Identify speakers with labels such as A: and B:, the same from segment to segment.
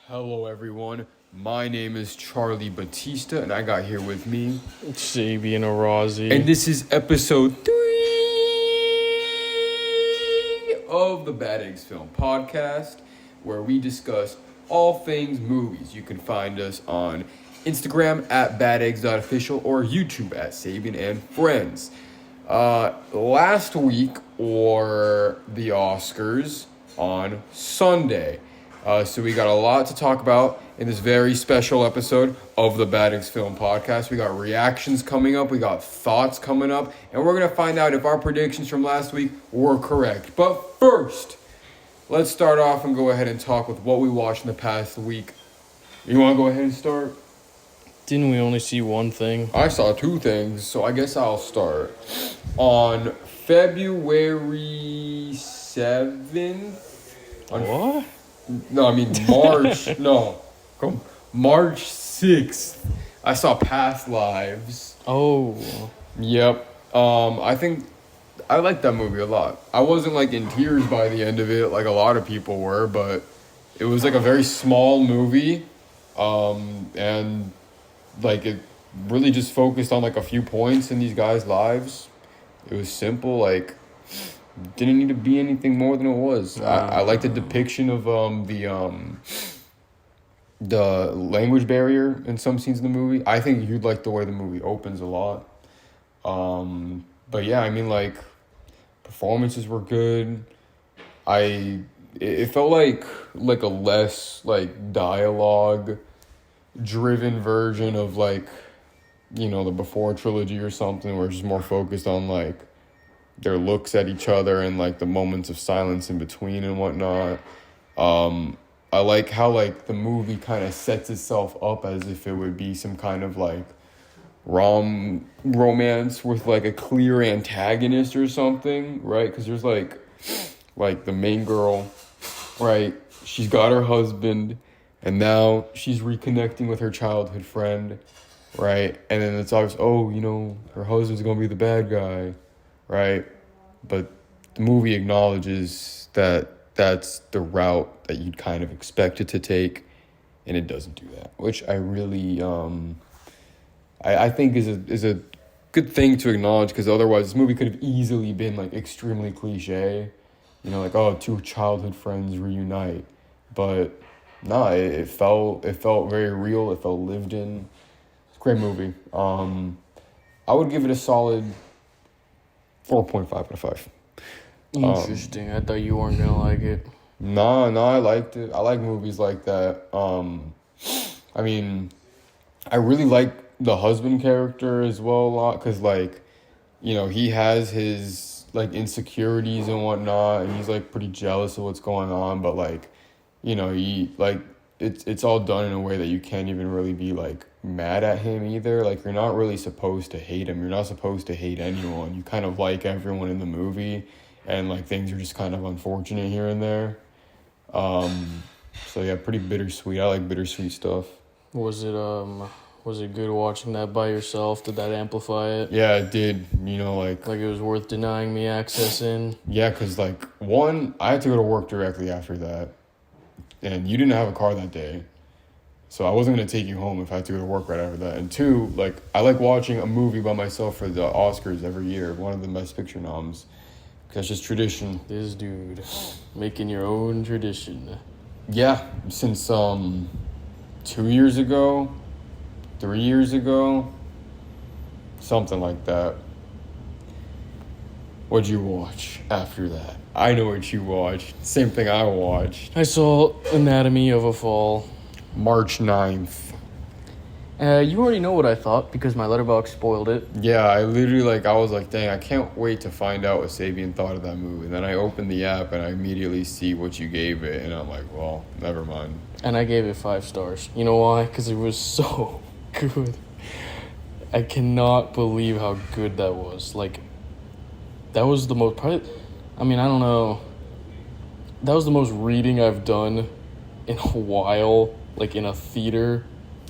A: Hello, everyone. My name is Charlie Batista, and I got here with me.
B: Sabian or Rozzy.
A: And this is episode 3 of the Bad Eggs Film Podcast, where we discuss all things movies. You can find us on Instagram at badeggs.official or YouTube at Sabian and Friends. Last week were the Oscars on Sunday. So we got a lot to talk about in this very special episode of the Bad Eggs Film Podcast. We got reactions coming up, we got thoughts coming up, and we're going to find out if our predictions from last week were correct. But first, let's start off and go ahead and talk with what we watched in the past week. You want to go ahead and start?
B: Didn't we only see one thing?
A: I saw two things, so I guess I'll start. On February 7th...
B: What?
A: No, I mean March. March 6th. I saw Past Lives.
B: Oh.
A: Yep. I think I liked that movie a lot. I wasn't like in tears by the end of it like a lot of people were, but it was like a very small movie. And like it really just focused on like a few points in these guys' lives. It was simple, like didn't need to be anything more than it was. I like the depiction of the language barrier in some scenes in the movie. I think you'd like the way the movie opens a lot. But yeah, I mean, like, performances were good. It felt like a less like dialogue driven version of like, you know, the Before trilogy or something, where it's just more focused on like their looks at each other and like the moments of silence in between and whatnot. I like how like the movie kind of sets itself up as if it would be some kind of like romance with like a clear antagonist or something, right? Because there's like the main girl, right? She's got her husband and now she's reconnecting with her childhood friend, right? And then it's obvious, oh, you know, her husband's gonna be the bad guy, right? But the movie acknowledges that that's the route that you'd kind of expect it to take, and it doesn't do that, which I really I think is a good thing to acknowledge, because otherwise this movie could have easily been like extremely cliche, you know, like, oh, two childhood friends reunite, but nah, it felt very real. It felt lived in. It's a great movie. I would give it a solid 4.5 out of 5.
B: Interesting. I thought you weren't gonna like it.
A: No, I liked it. I like movies like that. I mean, I really like the husband character as well a lot, because like, you know, he has his like insecurities and whatnot, and he's like pretty jealous of what's going on, but like, you know, he like it's all done in a way that you can't even really be like mad at him either. Like, you're not really supposed to hate him. You're not supposed to hate anyone. You kind of like everyone in the movie, and like things are just kind of unfortunate here and there. So yeah, pretty bittersweet. I like bittersweet stuff.
B: Was it good watching that by yourself? Did that amplify it?
A: Yeah, it did. You know, like
B: it was worth denying me access in?
A: Yeah, because like, one, I had to go to work directly after that, and you didn't have a car that day, so I wasn't going to take you home if I had to go to work right after that. And two, like, I like watching a movie by myself for the Oscars every year, one of the Best Picture noms. That's just tradition.
B: This dude, making your own tradition.
A: Yeah, since 2 years ago, 3 years ago, something like that. What'd you watch after that? I know what you watched. Same thing I watched.
B: I saw Anatomy of a Fall.
A: March 9th.
B: You already know what I thought because my letterbox spoiled it.
A: Yeah, I was like, dang, I can't wait to find out what Sabian thought of that movie. And then I opened the app and I immediately see what you gave it, and I'm like, well, never mind.
B: And I gave it 5 stars. You know why? Because it was so good. I cannot believe how good that was. Like, that was the most, probably, I mean, I don't know. That was the most reading I've done in a while, like in a theater.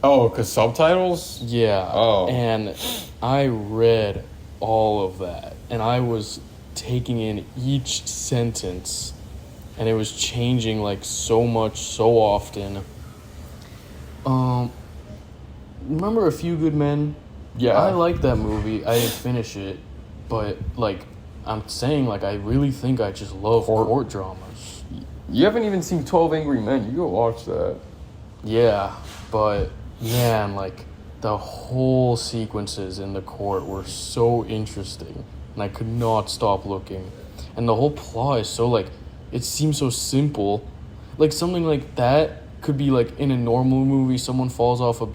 A: Oh, because subtitles?
B: Yeah.
A: Oh.
B: And I read all of that, and I was taking in each sentence, and it was changing like so much, so often. Remember A Few Good Men?
A: Yeah.
B: I like that movie. I didn't finish it, but like I'm saying, like I really think I just love court dramas.
A: You haven't even seen 12 Angry Men. You go watch that.
B: Yeah, but man, like the whole sequences in the court were so interesting, and I could not stop looking. And the whole plot is so like, it seems so simple, like something like that could be like in a normal movie. Someone falls off a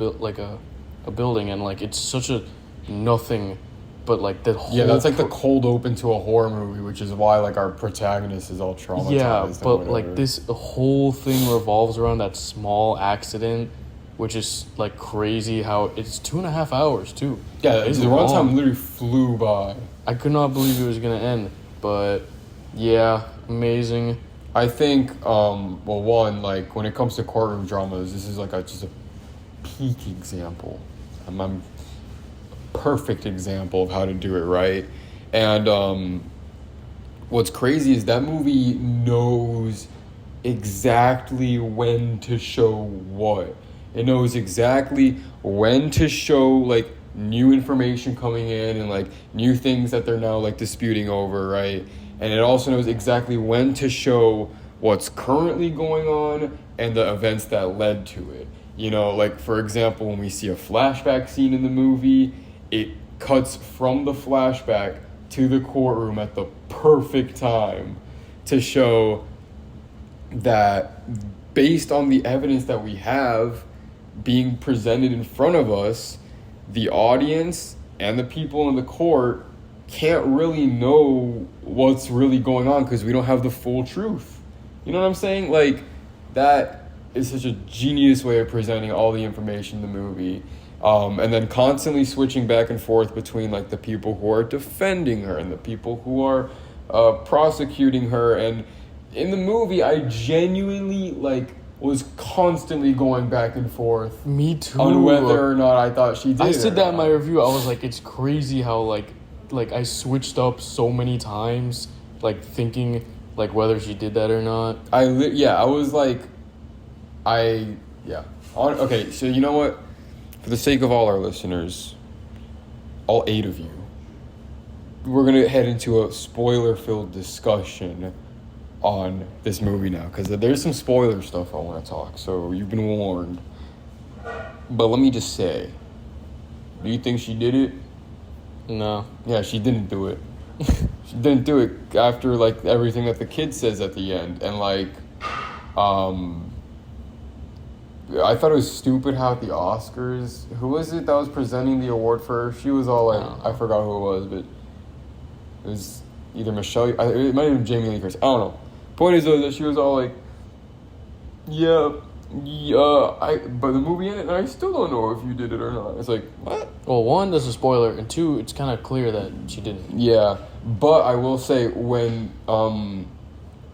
B: building, and like it's such a nothing, but like the whole
A: That's like the cold open to a horror movie, which is why like our protagonist is all traumatized.
B: Yeah, but like the whole thing revolves around that small accident, which is like crazy how it's 2.5 hours too.
A: Yeah,
B: it's
A: the runtime literally flew by.
B: I could not believe it was gonna end, but yeah, amazing.
A: I think, well, one, like when it comes to courtroom dramas, this is like just a peak example. I'm perfect example of how to do it right. And what's crazy is that movie knows exactly when to show what. It knows exactly when to show like new information coming in and like new things that they're now like disputing over, right? And it also knows exactly when to show what's currently going on and the events that led to it. You know, like for example, when we see a flashback scene in the movie, it cuts from the flashback to the courtroom at the perfect time to show that based on the evidence that we have being presented in front of us, the audience and the people in the court can't really know what's really going on because we don't have the full truth. You know what I'm saying? Like, that is such a genius way of presenting all the information in the movie. And then constantly switching back and forth between like the people who are defending her and the people who are prosecuting her. And in the movie, I genuinely like was constantly going back and forth.
B: Me too.
A: On whether or not I thought she did.
B: I said that in my review. I was like, it's crazy how like I switched up so many times, like thinking like whether she did that or not.
A: I was like, okay, so you know what? For the sake of all our listeners, all 8 of you, we're going to head into a spoiler-filled discussion on this movie now, because there's some spoiler stuff I want to talk, so you've been warned. But let me just say, do you think she did it?
B: No.
A: Yeah, she didn't do it. She didn't do it after, like, everything that the kid says at the end, and, like, I thought it was stupid how at the Oscars, who was it that was presenting the award for her? She was all like, I forgot who it was, but it was either Michelle, it might have been Jamie Lee Curtis, I don't know. Point is though that she was all like, but the movie ended and I still don't know if you did it or not. It's like, what?
B: Well, 1, that's a spoiler, and 2, it's kind of clear that she didn't.
A: Yeah, but I will say when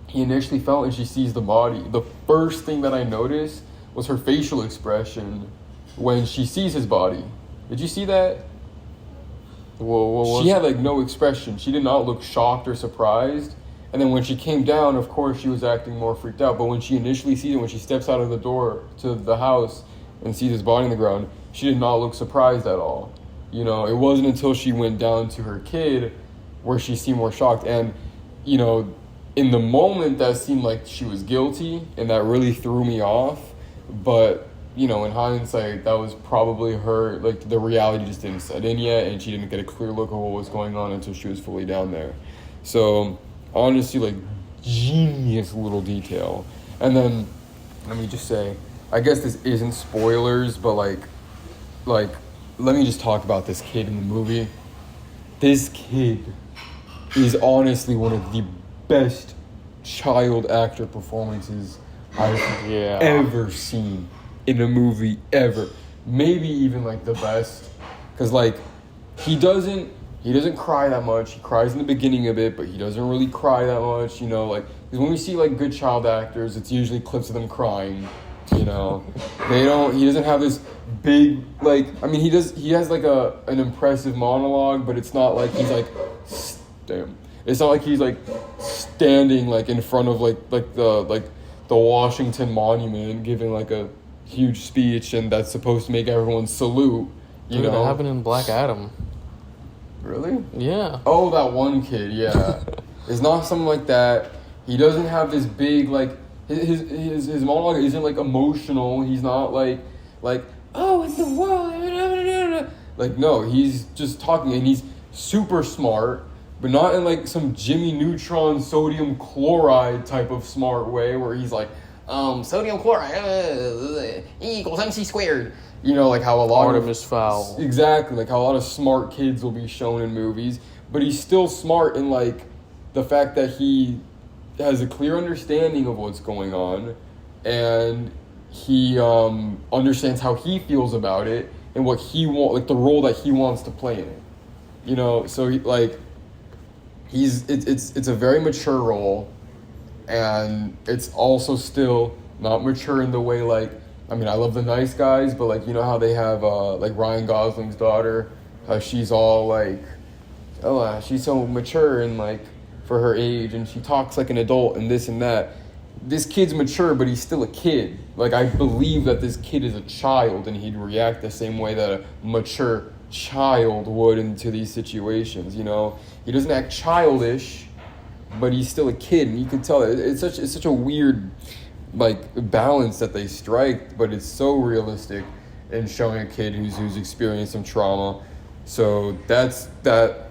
A: he initially fell and she sees the body, the first thing that I noticed was her facial expression when she sees his body. Did you see that? She had like no expression. She did not look shocked or surprised. And then when she came down, of course, she was acting more freaked out. But when she initially sees it, when she steps out of the door to the house and sees his body on the ground, she did not look surprised at all. You know, it wasn't until she went down to her kid where she seemed more shocked. And, you know, in the moment that seemed like she was guilty, and that really threw me off. But, you know, in hindsight, that was probably her, like, the reality just didn't set in yet, and she didn't get a clear look of what was going on until she was fully down there. So, honestly, like, genius little detail. And then, let me just say, I guess this isn't spoilers, but, like, let me just talk about this kid in the movie. This kid is honestly one of the best child actor performances I've ever seen in a movie ever. Maybe even like the best, because like he doesn't cry that much. He cries in the beginning a bit, but he doesn't really cry that much. You know, like because when we see like good child actors, it's usually clips of them crying. You know, he doesn't have this big like. I mean, he has like an impressive monologue, but it's not like he's like damn. It's not like he's like standing like in front of like the Washington Monument giving like a huge speech, and that's supposed to make everyone salute. You
B: Dude,
A: know,
B: that happened in Black Adam.
A: really?
B: Yeah.
A: Oh, that one kid, yeah. It's not something like that. He doesn't have this big, like, his monologue isn't, like, emotional. He's not, like, oh, it's the world. Like, no, he's just talking, and he's super smart, but not in, like, some Jimmy Neutron sodium chloride type of smart way where he's like, sodium chloride, E equals MC squared. You know, like how a lot
B: Artemis Fowl.
A: Exactly, like how a lot of smart kids will be shown in movies, but he's still smart in, like, the fact that he has a clear understanding of what's going on, and he understands how he feels about it and what he like the role that he wants to play in it. You know, so it's a very mature role, and it's also still not mature in the way, like, I mean, I love The Nice Guys, but, like, you know how they have like Ryan Gosling's daughter, how she's all like, oh, she's so mature and, like, for her age, and she talks like an adult and this and that. This kid's mature, but he's still a kid. Like, I believe that this kid is a child, and he'd react the same way that a mature child would into these situations. You know, he doesn't act childish, but he's still a kid, and you can tell it's such a weird, like, balance that they strike, but it's so realistic in showing a kid who's experienced some trauma. So that's that.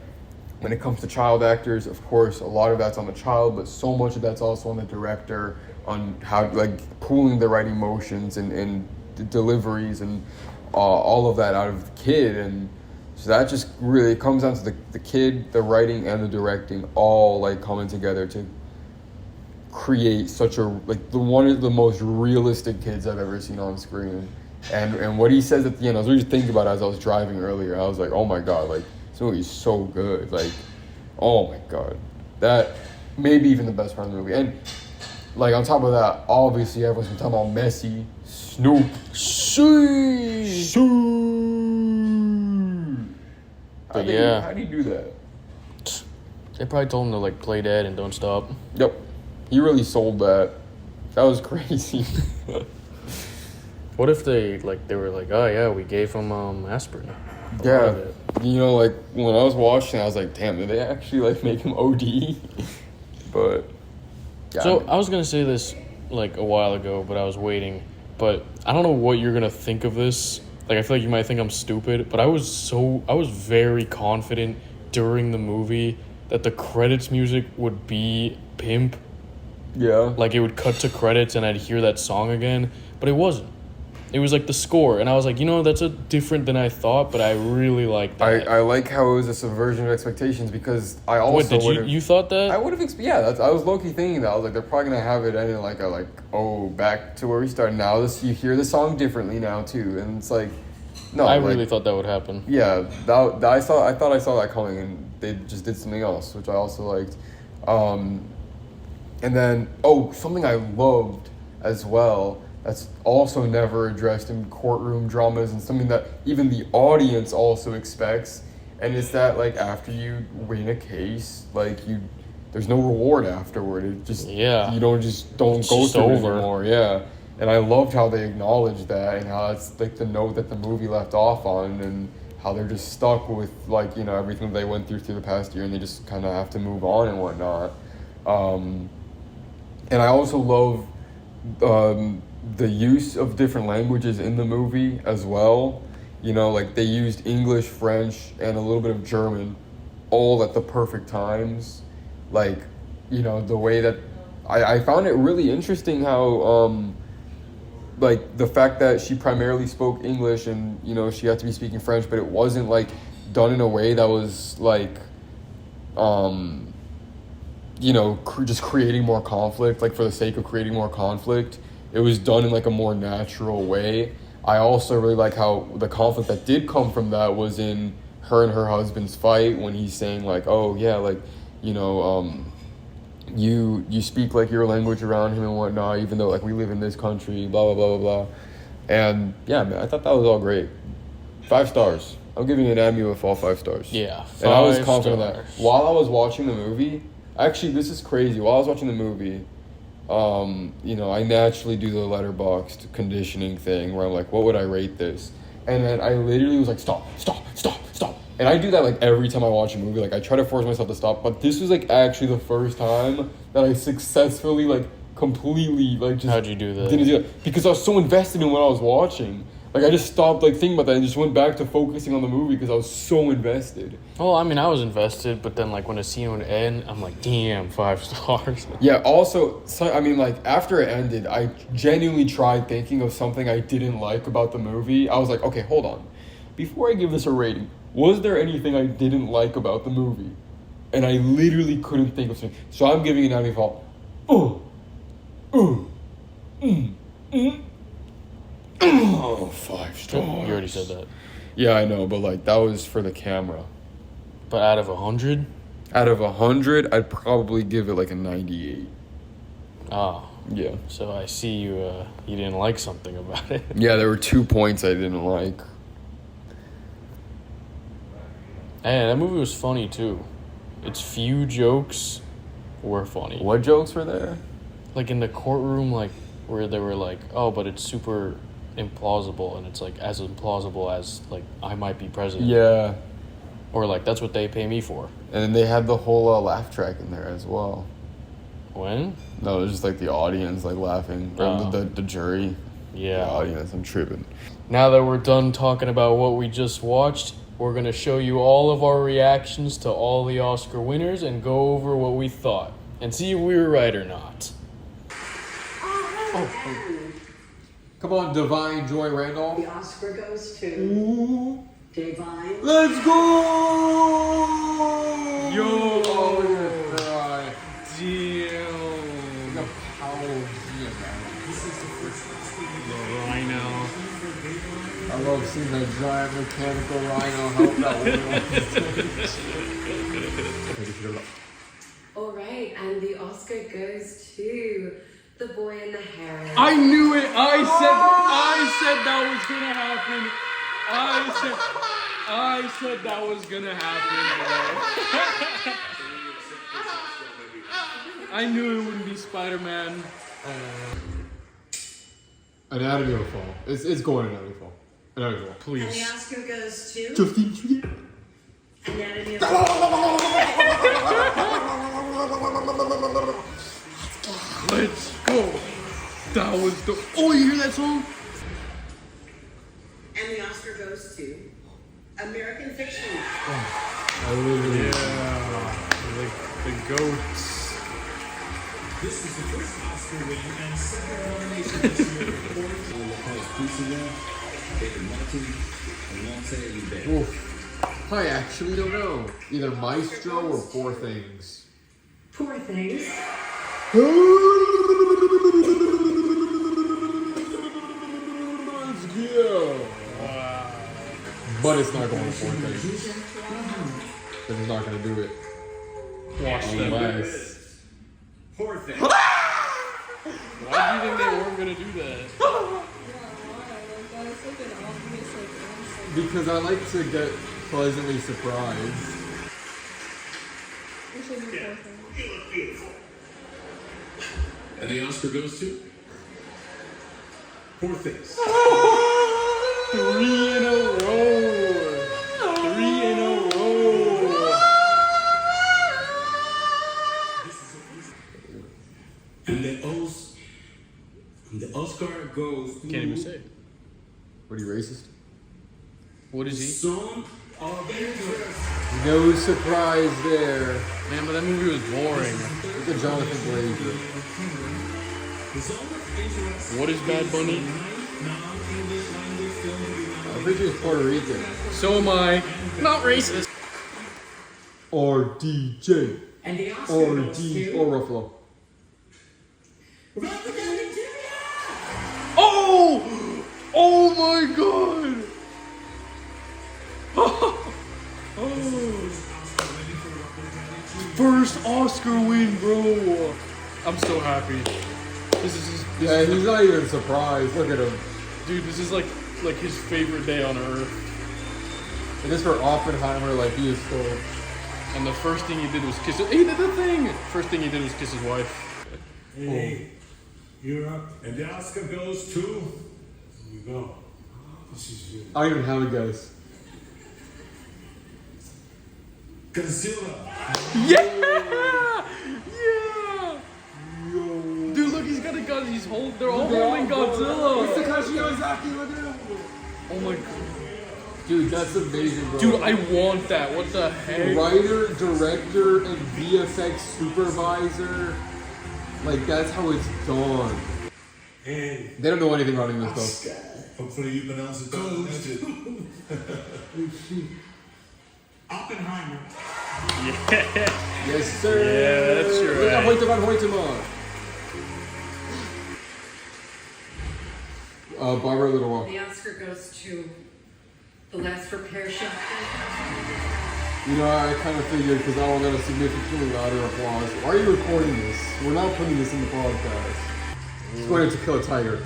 A: When it comes to child actors, of course, a lot of that's on the child, but so much of that's also on the director, on how, like, pulling the right emotions and the deliveries and all of that out of the kid. And so that just really comes down to the kid, the writing, and the directing all, like, coming together to create such a, like, one of the most realistic kids I've ever seen on screen. And what he says at the end, I was really thinking about it as I was driving earlier. I was like, oh my God, like, this movie's so good. Like, oh my God. That may be even the best part of the movie. And, like, on top of that, obviously everyone's been talking about Messi, Snoop.
B: But yeah.
A: How do you do that?
B: They probably told him to, like, play dead and don't stop.
A: Yep. He really sold that. That was crazy.
B: What if they were like, oh yeah, we gave him aspirin.
A: Yeah. You know, like, when I was watching, I was like, damn, did they actually, like, make him OD? But, yeah.
B: So, I was going to say this, like, a while ago, but I was waiting. But I don't know what you're going to think of this. Like, I feel like you might think I'm stupid, but I was very confident during the movie that the credits music would be Pimp.
A: Yeah.
B: Like, it would cut to credits and I'd hear that song again, but it wasn't. It was, like, the score, and I was like, you know, that's a different than I thought, but I really like that.
A: I like how it was a subversion of expectations, because I also
B: you thought that?
A: I would have I was low-key thinking that. I was like, they're probably going to have it ending like back to where we started now. You hear the song differently now, too, and it's like, no.
B: I really thought that would happen.
A: Yeah, I thought I saw that coming, and they just did something else, which I also liked. And then, something I loved as well, that's also never addressed in courtroom dramas, and something that even the audience also expects, and it's that, like, after you win a case, like, there's no reward afterward. It just, you don't go through it anymore. Yeah. And I loved how they acknowledged that, and how it's, like, the note that the movie left off on, and how they're just stuck with, like, you know, everything they went through the past year, and they just kind of have to move on and whatnot. And I also love the use of different languages in the movie as well. You know, like, they used English, French, and a little bit of German all at the perfect times. Like, you know, the way that I found it really interesting how like, the fact that she primarily spoke English, and, you know, she had to be speaking French, but it wasn't, like, done in a way that was, like, you know, just creating more conflict, like, for the sake of creating more conflict. It was done in, like, a more natural way. I also really like how the conflict that did come from that was in her and her husband's fight, when he's saying, like, oh, yeah, like, you know, you speak, like, your language around him and whatnot, even though, like, we live in this country, blah, blah, blah, blah, blah. And, yeah, man, I thought that was all great. 5 stars. I'm giving it an Emmy with all 5 stars.
B: Yeah, 5
A: And I was confident
B: stars.
A: that while I was watching the movie, actually, this is crazy. While I was watching the movie, I naturally do the letterboxed conditioning thing where I'm like, what would I rate this? And then I literally was like, stop. And I do that like every time I watch a movie. Like I try to force myself to stop, but this was like actually the first time that I successfully like completely like just.
B: How'd you do that?
A: Didn't do that because I was so invested in what I was watching. Like I just stopped like thinking about that and just went back to focusing on the movie because I was so invested.
B: Well, I mean, I was invested, but then like when the scene would end, I'm like, damn, 5 stars.
A: Yeah. Also, like after it ended, I genuinely tried thinking of something I didn't like about the movie. I was like, okay, hold on. Before I give this a rating, was there anything I didn't like about the movie? And I literally couldn't think of something. So I'm giving it an default. Oh, 5 stars.
B: You already said that.
A: Yeah, I know, but like that was for the camera.
B: But out of 100?
A: Out of 100, I'd probably give it like a 98.
B: Ah.
A: Yeah.
B: So I see you didn't like something about it.
A: Yeah, there were 2 points I didn't like.
B: Hey, that movie was funny too. Its few jokes were funny.
A: What jokes were there?
B: Like in the courtroom, like where they were like, oh, but it's super implausible, and it's like as implausible as like I might be president.
A: Yeah.
B: Or like that's what they pay me for.
A: And then they had the whole laugh track in there as well.
B: When?
A: No, it was just like the audience like laughing. Or the jury.
B: Yeah.
A: The audience, I'm tripping.
B: Now that we're done talking about what we just watched, we're going to show you all of our reactions to all the Oscar winners and go over what we thought and see if we were right or not.
A: Come on, Divine Joy Randolph.
C: The Oscar goes to Divine.
A: Let's go! Yo! Oh, we're gonna cry.
B: Damn.
A: The power of Gia, man.
B: The Rhino.
A: I love seeing that giant mechanical rhino help that woman.
C: All right, and the Oscar goes to The Boy and the Heron.
B: I knew it. I said that was gonna happen. I said that was gonna happen, bro. I knew it wouldn't be Spider-Man.
A: Anatomy of a Fall. It's going Anatomy of a Fall. Anatomy of a Fall.
C: And the
B: Please.
C: Oscar goes to
A: Justine Triet.
C: Anatomy of a Fall.
B: Let's go. That was the. Oh, you hear that song?
C: And the Oscar goes to American Fiction.
A: I literally.
B: Yeah. The goats.
D: This is the first Oscar win and second nomination this year for David Martin and Monte Libre.
A: Oof. I actually don't know. Either Maestro or Poor Things.
C: Poor Things.
A: Let's go. But it's not going to Poor Things. Then he's not going to do it.
B: Watch that.
A: Unless.
D: Poor thing.
B: Why do you think they weren't gonna do that?
A: Because I like to get pleasantly surprised.
D: And the Oscar goes to Poor Things.
B: 3 in a row. 3 in a row.
D: And the Oscar goes to
B: Can't even say it.
A: What are you, racist?
B: What is he?
D: Song of Interest.
A: No surprise there.
B: Man, but that movie was boring.
A: Look at Jonathan Glazer.
D: The Song of Interest.
B: What is Bad Bunny?
D: Non-English language film.
A: I think he was Puerto Rican.
B: So am I. Not racist.
A: Or DJ.
C: And the Oscar
A: Or
C: goes
A: D.
C: to
A: Or Ruffalo.
C: Robert Downey Jr.
B: Oh! Oh my god! First Oscar win, bro! I'm so happy. This
A: Yeah,
B: is
A: he's not even surprised. Look at him.
B: dude, this is like his favorite day on earth.
A: And this for Oppenheimer, like he is so.
B: And the first thing he did was kiss it. He did the thing! First thing he did was kiss his wife.
D: Hey, you're up. And the Oscar goes to. Here you go. This is you.
A: I don't even have it, guys.
D: Godzilla.
B: Yeah! Yeah! Dude, look, he's got a gun. They're all holding Godzilla. Oh my god.
A: Dude, that's amazing, bro.
B: Dude, I want that. What the heck?
A: Writer, director, and VFX supervisor. Like, that's how it's done.
D: And
A: They don't know anything about any of this
D: Oscar.
A: stuff.
D: Hopefully you pronounce it right. Oppenheimer.
A: Yes, sir.
B: Yeah, that's
A: We got
B: right.
A: Hoytema. Barbara Little Rock.
C: The Oscar goes to The Last Repair Shop.
A: You know, I kind of figured because I got a significantly louder applause. Why are you recording this? We're not putting this in the podcast. It's going to kill a tiger.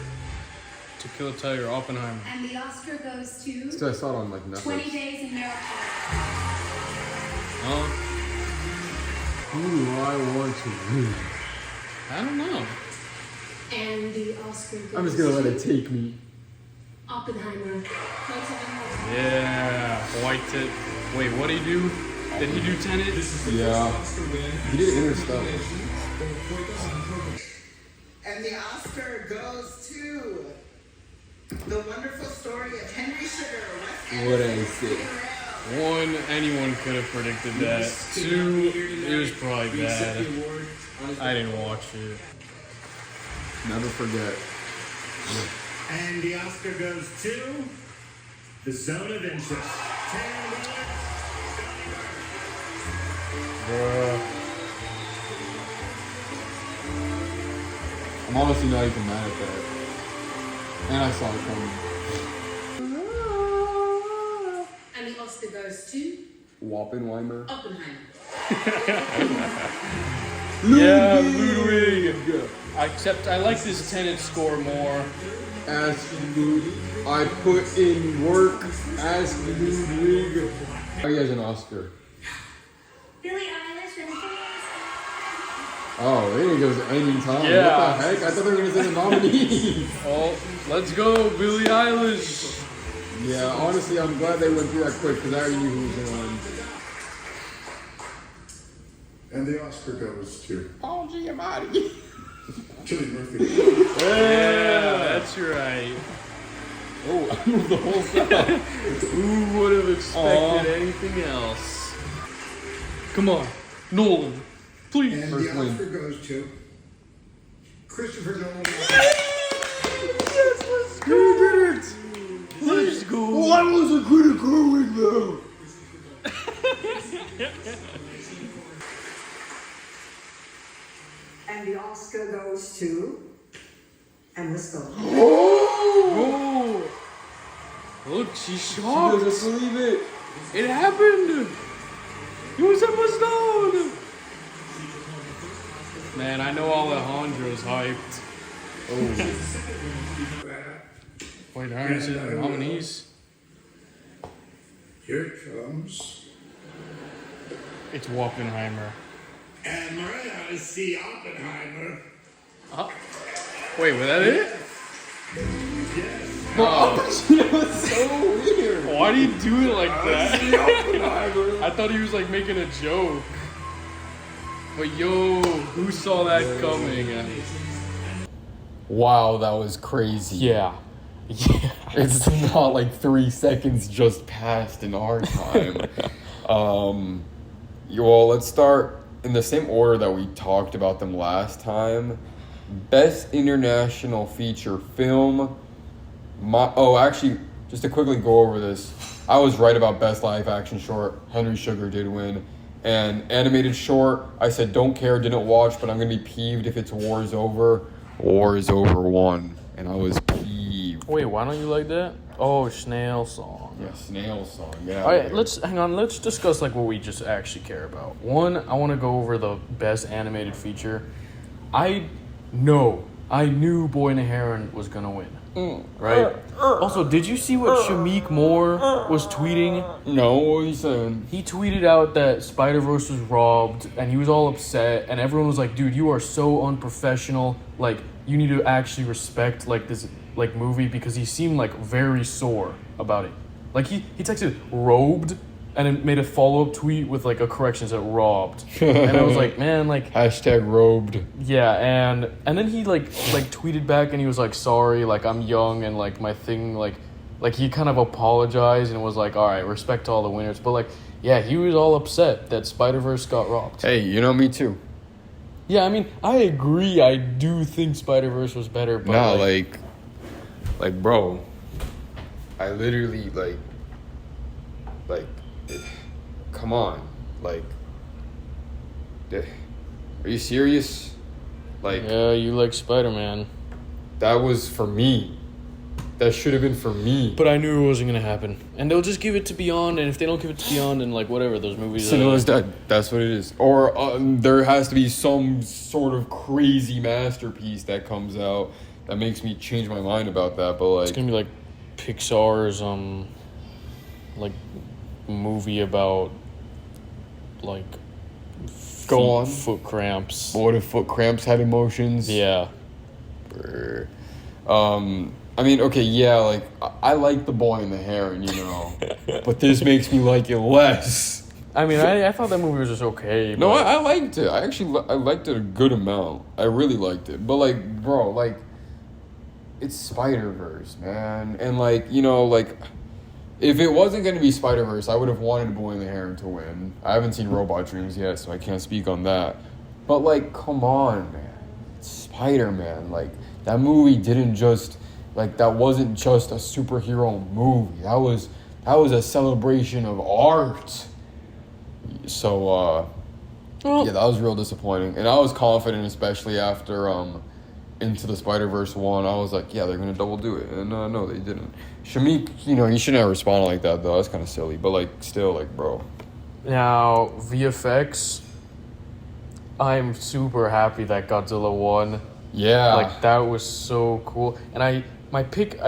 B: To Kill a Tiger, Oppenheimer.
E: And the Oscar goes to
A: So I saw it on like Netflix.
E: 20 Days in America.
A: Who do I want to win?
B: I don't know.
E: And the Oscar goes
A: I'm just gonna let it take me.
E: Oppenheimer.
B: Yeah, White Tip. Wait, what did he do? Did he do Tenet?
A: Yeah. He did Interstellar.
F: And the Oscar goes to The Wonderful Story of Henry Sugar.
A: What I say?
B: One, anyone could have predicted that. Two, it was probably bad. I didn't watch it.
A: Never forget.
D: And the Oscar goes to The Zone of Interest.
A: I'm honestly not even mad at that. And I saw it coming.
C: And the Oscar goes to
A: Wappenheimer.
C: Oppenheimer.
B: Yeah, Ludwig. Except I like this Tenet score more.
A: Ask Ludwig. I put in work. Ask Ludwig. Oh, he has an Oscar.
E: Billie Eilish and
A: Oh, they didn't give us any time.
B: Yeah.
A: What the heck? I thought they were going to say the nominees.
B: Oh, let's go, Billie Eilish.
A: Yeah, honestly, I'm glad they went through that quick because I already knew who was going to win.
G: And the Oscar goes to
A: Paul Giamatti.
G: Cillian Murphy.
B: Yeah, that's right.
A: Oh, I moved the whole stuff.
B: Who would have expected anything else? Come on, Nolan, please.
G: And
A: First
G: the
A: win.
G: Oscar goes to Christopher Nolan.
A: You did it!
B: Let's go.
A: Well, I wasn't critical win though.
H: And the Oscar goes to Emma Stone.
B: Oh! Look, she's
A: She
B: shocked.
A: doesn't believe it.
B: It happened. It was Emma Stone. Man, I know Alejandro's hyped.
A: Oh.
B: Wait, aren't you the nominees?
G: Here it comes.
B: It's Oppenheimer.
D: And Maria, I see Oppenheimer.
B: Wait, was that it?
A: That was so weird.
B: Why do you do it like that?
A: Oppenheimer.
B: I thought he was like making a joke. But yo, who saw that coming?
A: Wow, that was crazy.
B: Yeah. Yeah.
A: It's not like 3 seconds just passed in our time. Well, let's start in the same order that we talked about them last time. Best International Feature Film. Actually, just to quickly go over this, I was right about Best Live Action Short. Henry Sugar did win. And Animated Short, I said don't care, didn't watch, but I'm going to be peeved if it's War is Over. War is Over won. And I was peeved.
B: Wait, why don't you like that? Oh, Snail Song.
A: Yeah, Snail Song. Yeah.
B: All right, let's discuss like what we just actually care about. One, I want to go over the best animated feature. I knew Boy and the Heron was gonna win. right? Also, did you see what Shamik Moore was tweeting?
A: No, what are you saying?
B: He tweeted out that Spider-Verse was robbed, and he was all upset, and everyone was like, dude, you are so unprofessional. Like, you need to actually respect, like, this, like, movie, because he seemed, like, very sore about it. Like, he texted robed, and it made a follow-up tweet with, like, a correction that said robbed. And I was like, man, like...
A: Hashtag robed.
B: Yeah, and then he, like tweeted back, and he was like, sorry, like, I'm young, and, like, my thing, like, he kind of apologized, and was like, all right, respect to all the winners. But, like, yeah, he was all upset that Spider-Verse got robbed.
A: Hey, you know me too.
B: Yeah, I mean, I agree. I do think Spider-Verse was better, but...
A: Nah, like, bro, I literally, come on, like, are you serious? Like,
B: Yeah, you like Spider-Man.
A: that was for me. That should have been for me.
B: But I knew it wasn't going to happen. And they'll just give it to Beyond, and if they don't give it to Beyond, then, like, whatever, those movies...
A: Cinema's dead. That's what it is. Or there has to be some sort of crazy masterpiece that comes out that makes me change my mind about that. But, like...
B: It's going to be, like, Pixar's, like, movie about, like...
A: Go on.
B: Foot cramps.
A: What if foot cramps had emotions?
B: Yeah.
A: Brr. I mean, okay, yeah, like, I like the boy in the heron, you know, but this makes me like it less.
B: I mean, I thought that movie was just okay.
A: No,
B: but-
A: I liked it. I liked it a good amount. I really liked it. But, like, bro, like, it's Spider-Verse, man. And, like, you know, like, if it wasn't going to be Spider-Verse, I would have wanted Boy in the Heron to win. I haven't seen Robot Dreams yet, so I can't speak on that. But, like, come on, man. It's Spider-Man. Like, that movie didn't just... Like, that wasn't just a superhero movie. That was a celebration of art. So, yeah, that was real disappointing. And I was confident, especially after Into the Spider-Verse 1. I was like, yeah, they're going to double do it. And no, they didn't. Shamik, you know, he shouldn't have responded like that, though. That's kind of silly. But, like, still, like, bro.
B: Now, VFX, I'm super happy that Godzilla won.
A: Yeah.
B: Like, that was so cool. And I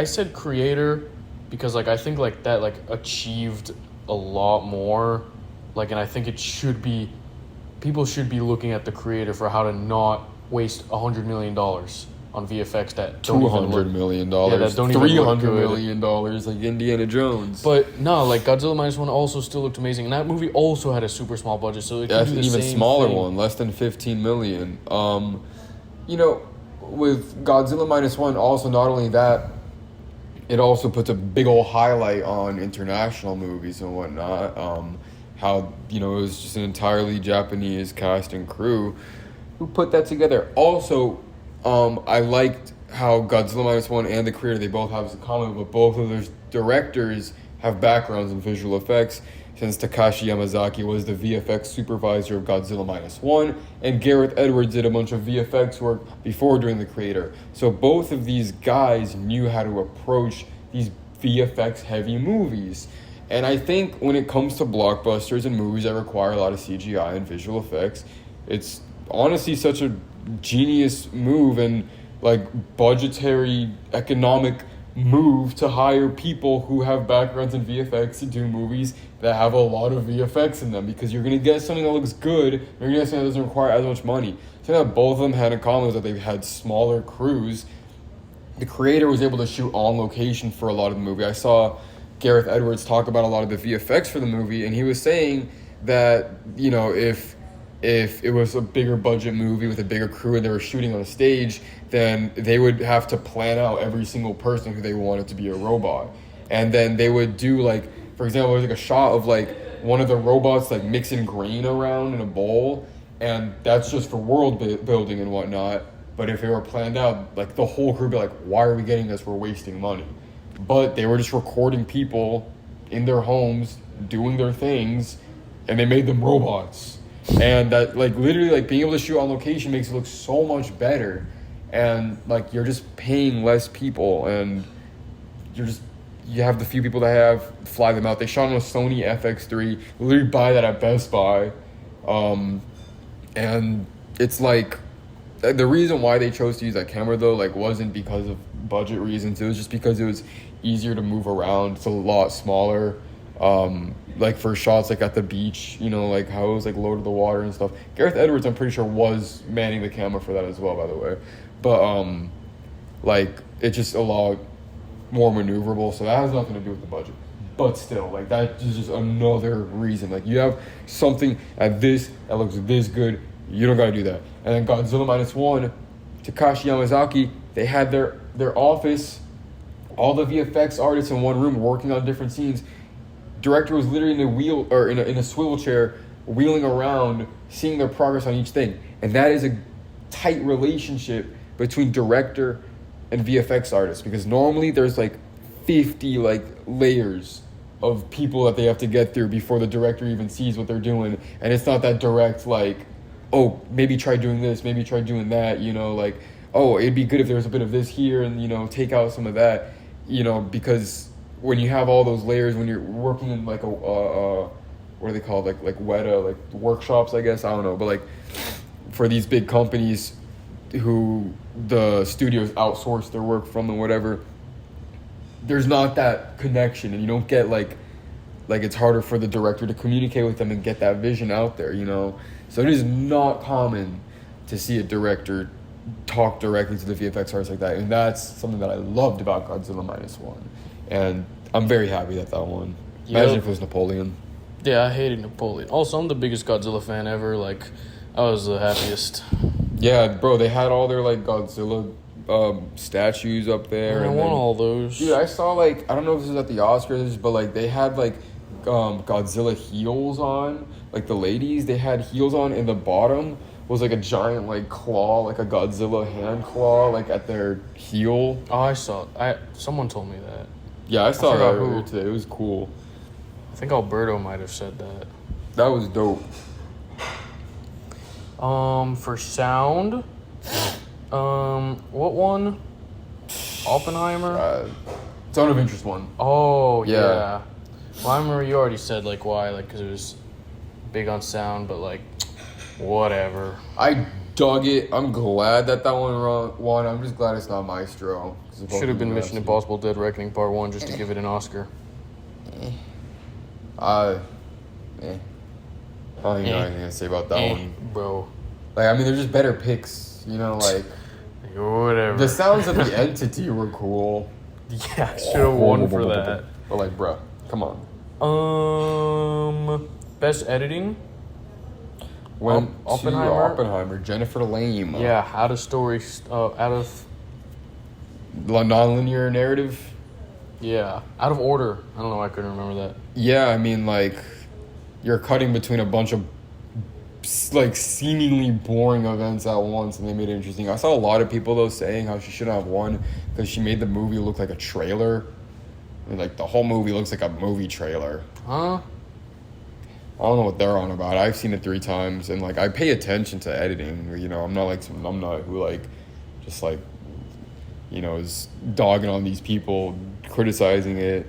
B: said creator because, like, I think, like, that, like, achieved a lot more. Like, and I think people should be looking at the creator for how to not waste $100 million on VFX that don't even look...
A: $200 million.
B: Yeah, that don't even look
A: $300
B: good.
A: million, like Indiana Jones.
B: But no, like Godzilla Minus One also still looked amazing, and that movie also had a super small budget, so it could
A: yeah,
B: do the
A: even
B: same
A: smaller
B: thing.
A: one, less than 15 million. You know, with Godzilla Minus One, also not only that, it also puts a big old highlight on international movies and whatnot. How, you know, it was just an entirely Japanese cast and crew who put that together. Also, I liked how Godzilla Minus One and the creator, they both have this in common, but both of their directors have backgrounds in visual effects, since Takashi Yamazaki was the VFX supervisor of Godzilla Minus One, and Gareth Edwards did a bunch of VFX work before doing the creator. So both of these guys knew how to approach these VFX heavy movies. And I think when it comes to blockbusters and movies that require a lot of CGI and visual effects, it's honestly such a genius move and like budgetary economic move to hire people who have backgrounds in VFX to do movies that have a lot of VFX in them, because you're going to get something that looks good, you're going to get something that doesn't require as much money. Something that both of them had in common was that they had smaller crews. The creator was able to shoot on location for a lot of the movie. I saw Gareth Edwards talk about a lot of the VFX for the movie, and he was saying that, you know, if it was a bigger budget movie with a bigger crew and they were shooting on a stage, then they would have to plan out every single person who they wanted to be a robot. And then they would do, like, for example, there's like a shot of like one of the robots like mixing grain around in a bowl, and that's just for world building and whatnot. But if it were planned out, like the whole crew would be like, why are we getting this? We're wasting money. But they were just recording people in their homes doing their things, and they made them robots. And that, like, literally, like, being able to shoot on location makes it look so much better. And, like, you're just paying less people, and you have the few people that have, fly them out. They shot on a Sony FX3, literally buy that at Best Buy. And it's like, the reason why they chose to use that camera, though, like, wasn't because of budget reasons. It was just because it was easier to move around. It's a lot smaller. Like for shots like at the beach, you know, like how it was like low to the water and stuff. Gareth Edwards, I'm pretty sure, was manning the camera for that as well, by the way. But like it just allowed more maneuverable, so that has nothing to do with the budget. But still, like that is just another reason. Like you have something at this that looks this good, you don't gotta do that. And then Godzilla -1, Takashi Yamazaki, they had their office, all the VFX artists in one room working on different scenes. Director was literally in a swivel chair, wheeling around, seeing their progress on each thing. And that is a tight relationship between director and VFX artists, because normally there's like 50 like layers of people that they have to get through before the director even sees what they're doing. And it's not that direct, like, oh, maybe try doing this, maybe try doing that, you know, like, oh, it'd be good if there was a bit of this here and, you know, take out some of that, you know, because when you have all those layers, when you're working in like what are they called, like WETA, like workshops, I guess, I don't know, but like for these big companies who the studios outsource their work from and whatever, there's not that connection, and you don't get like it's harder for the director to communicate with them and get that vision out there, you know. So it is not common to see a director talk directly to the VFX artists like that, and that's something that I loved about Godzilla -1, and I'm very happy that won. Imagine if it was Napoleon.
B: Yeah, I hated Napoleon. Also, I'm the biggest Godzilla fan ever. Like, I was the happiest.
A: Yeah, bro, they had all their like Godzilla statues up there.
B: I want all those.
A: Dude, I saw like, I don't know if this is at the Oscars, but like they had like Godzilla heels on. Like the ladies, they had heels on, and the bottom was like a giant like claw, like a Godzilla hand claw, like at their heel.
B: Oh, I saw it. Someone told me that.
A: Yeah, I saw that
B: forgot
A: earlier
B: who.
A: today. It was cool.
B: I think Alberto might have said that.
A: That was dope.
B: For sound, what one? Oppenheimer?
A: Zone of Interest one.
B: Oh,
A: Yeah.
B: yeah. Well, I remember you already said, like, why, like, because it was big on sound, but, like, whatever.
A: I dug it. I'm glad that one won. I'm just glad it's not Maestro.
B: Should have been Mission Impossible Dead Reckoning Part 1 just to give it an Oscar.
A: I don't even know anything to say about that one.
B: Bro.
A: Like, I mean, they're just better picks, you know, like...
B: Whatever.
A: The sounds of the Entity were cool.
B: Yeah, should have won for that.
A: But, like, bruh, come on.
B: Best editing?
A: Went
B: Oppenheimer?
A: to Oppenheimer. Jennifer Lame.
B: Yeah, out of
A: Non-linear narrative.
B: Yeah, out of order. I don't know why I couldn't remember that.
A: Yeah, I mean, like, you're cutting between a bunch of, like, seemingly boring events at once, and they made it interesting. I saw a lot of people, though, saying how she shouldn't have won because she made the movie look like a trailer. I mean, like, the whole movie looks like a movie trailer.
B: Huh?
A: I don't know what they're on about. I've seen it 3 times, and, like, I pay attention to editing. You know, I'm not who, like, just, like, you know, is dogging on these people, criticizing it.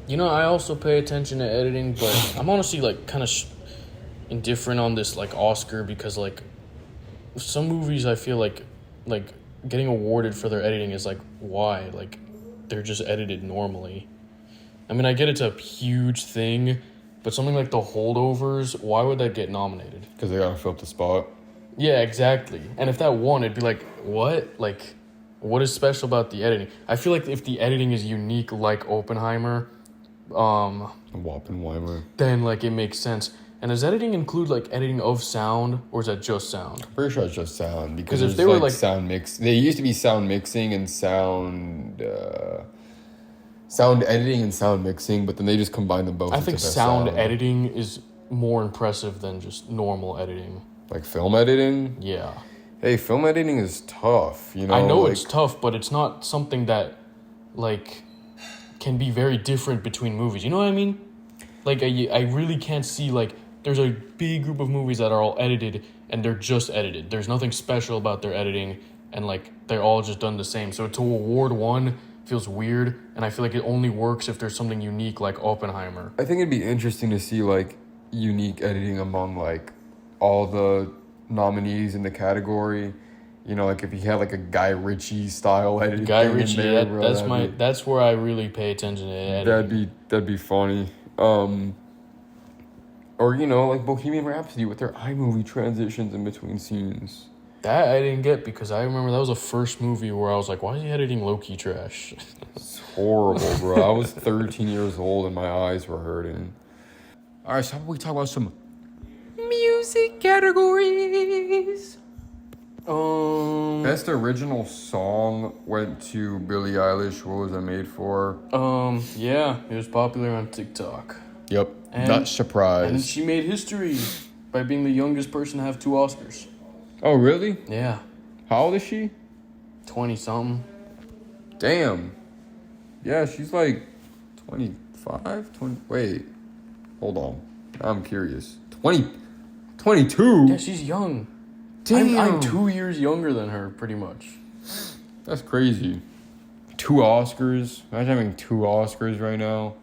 B: You know, I also pay attention to editing, but I'm honestly, like, kind of indifferent on this, like, Oscar, because, like, some movies I feel like getting awarded for their editing is, like, why? Like, they're just edited normally. I mean, I get it's a huge thing, but something like The Holdovers, why would that get nominated?
A: Because they gotta fill up the spot.
B: Yeah, exactly. And if that won, it'd be like, what? Like, what is special about the editing? I feel like if the editing is unique, like Oppenheimer,
A: Wappenheimer.
B: then, like, it makes sense. And does editing include, like, editing of sound, or is that just sound?
A: Pretty sure it's just sound, because
B: if
A: there's
B: they were,
A: like sound mix. They used to be sound mixing and sound editing and sound mixing, but then they just combined them both.
B: I think sound editing is more impressive than just normal editing.
A: Like film editing.
B: Yeah.
A: Hey, film editing is tough. You know.
B: I know
A: like,
B: it's tough, but it's not something that, like, can be very different between movies. You know what I mean? Like, I really can't see, like, there's a big group of movies that are all edited, and they're just edited. There's nothing special about their editing, and, like, they're all just done the same. So to award one feels weird, and I feel like it only works if there's something unique, like Oppenheimer.
A: I think it'd be interesting to see, like, unique editing among, like, all the nominees in the category. You know, like if he had like a Guy Ritchie style editing.
B: Guy
A: thing in
B: Ritchie,
A: there, bro,
B: that's where I really pay attention to editing.
A: that'd be funny. Or you know, like Bohemian Rhapsody with their iMovie transitions in between scenes.
B: That I didn't get because I remember that was the first movie where I was like, why is he editing low-key trash?
A: It's horrible, bro. I was 13 years old and my eyes were hurting. All right, so how about we talk about some music categories? Best original song went to Billie Eilish. What was it made for?
B: Yeah, it was popular on TikTok.
A: Yep,
B: And-
A: not surprised.
B: And she made history by being the youngest person to have 2 Oscars.
A: Oh, really?
B: Yeah,
A: How old is she?
B: 20-something.
A: Damn. Yeah, she's like 25, 20. Wait, hold on. I'm curious. 22?
B: Yeah, she's young.
A: Damn.
B: I'm 2 years younger than her, pretty much.
A: That's crazy. 2 Oscars. Imagine having 2 Oscars right now.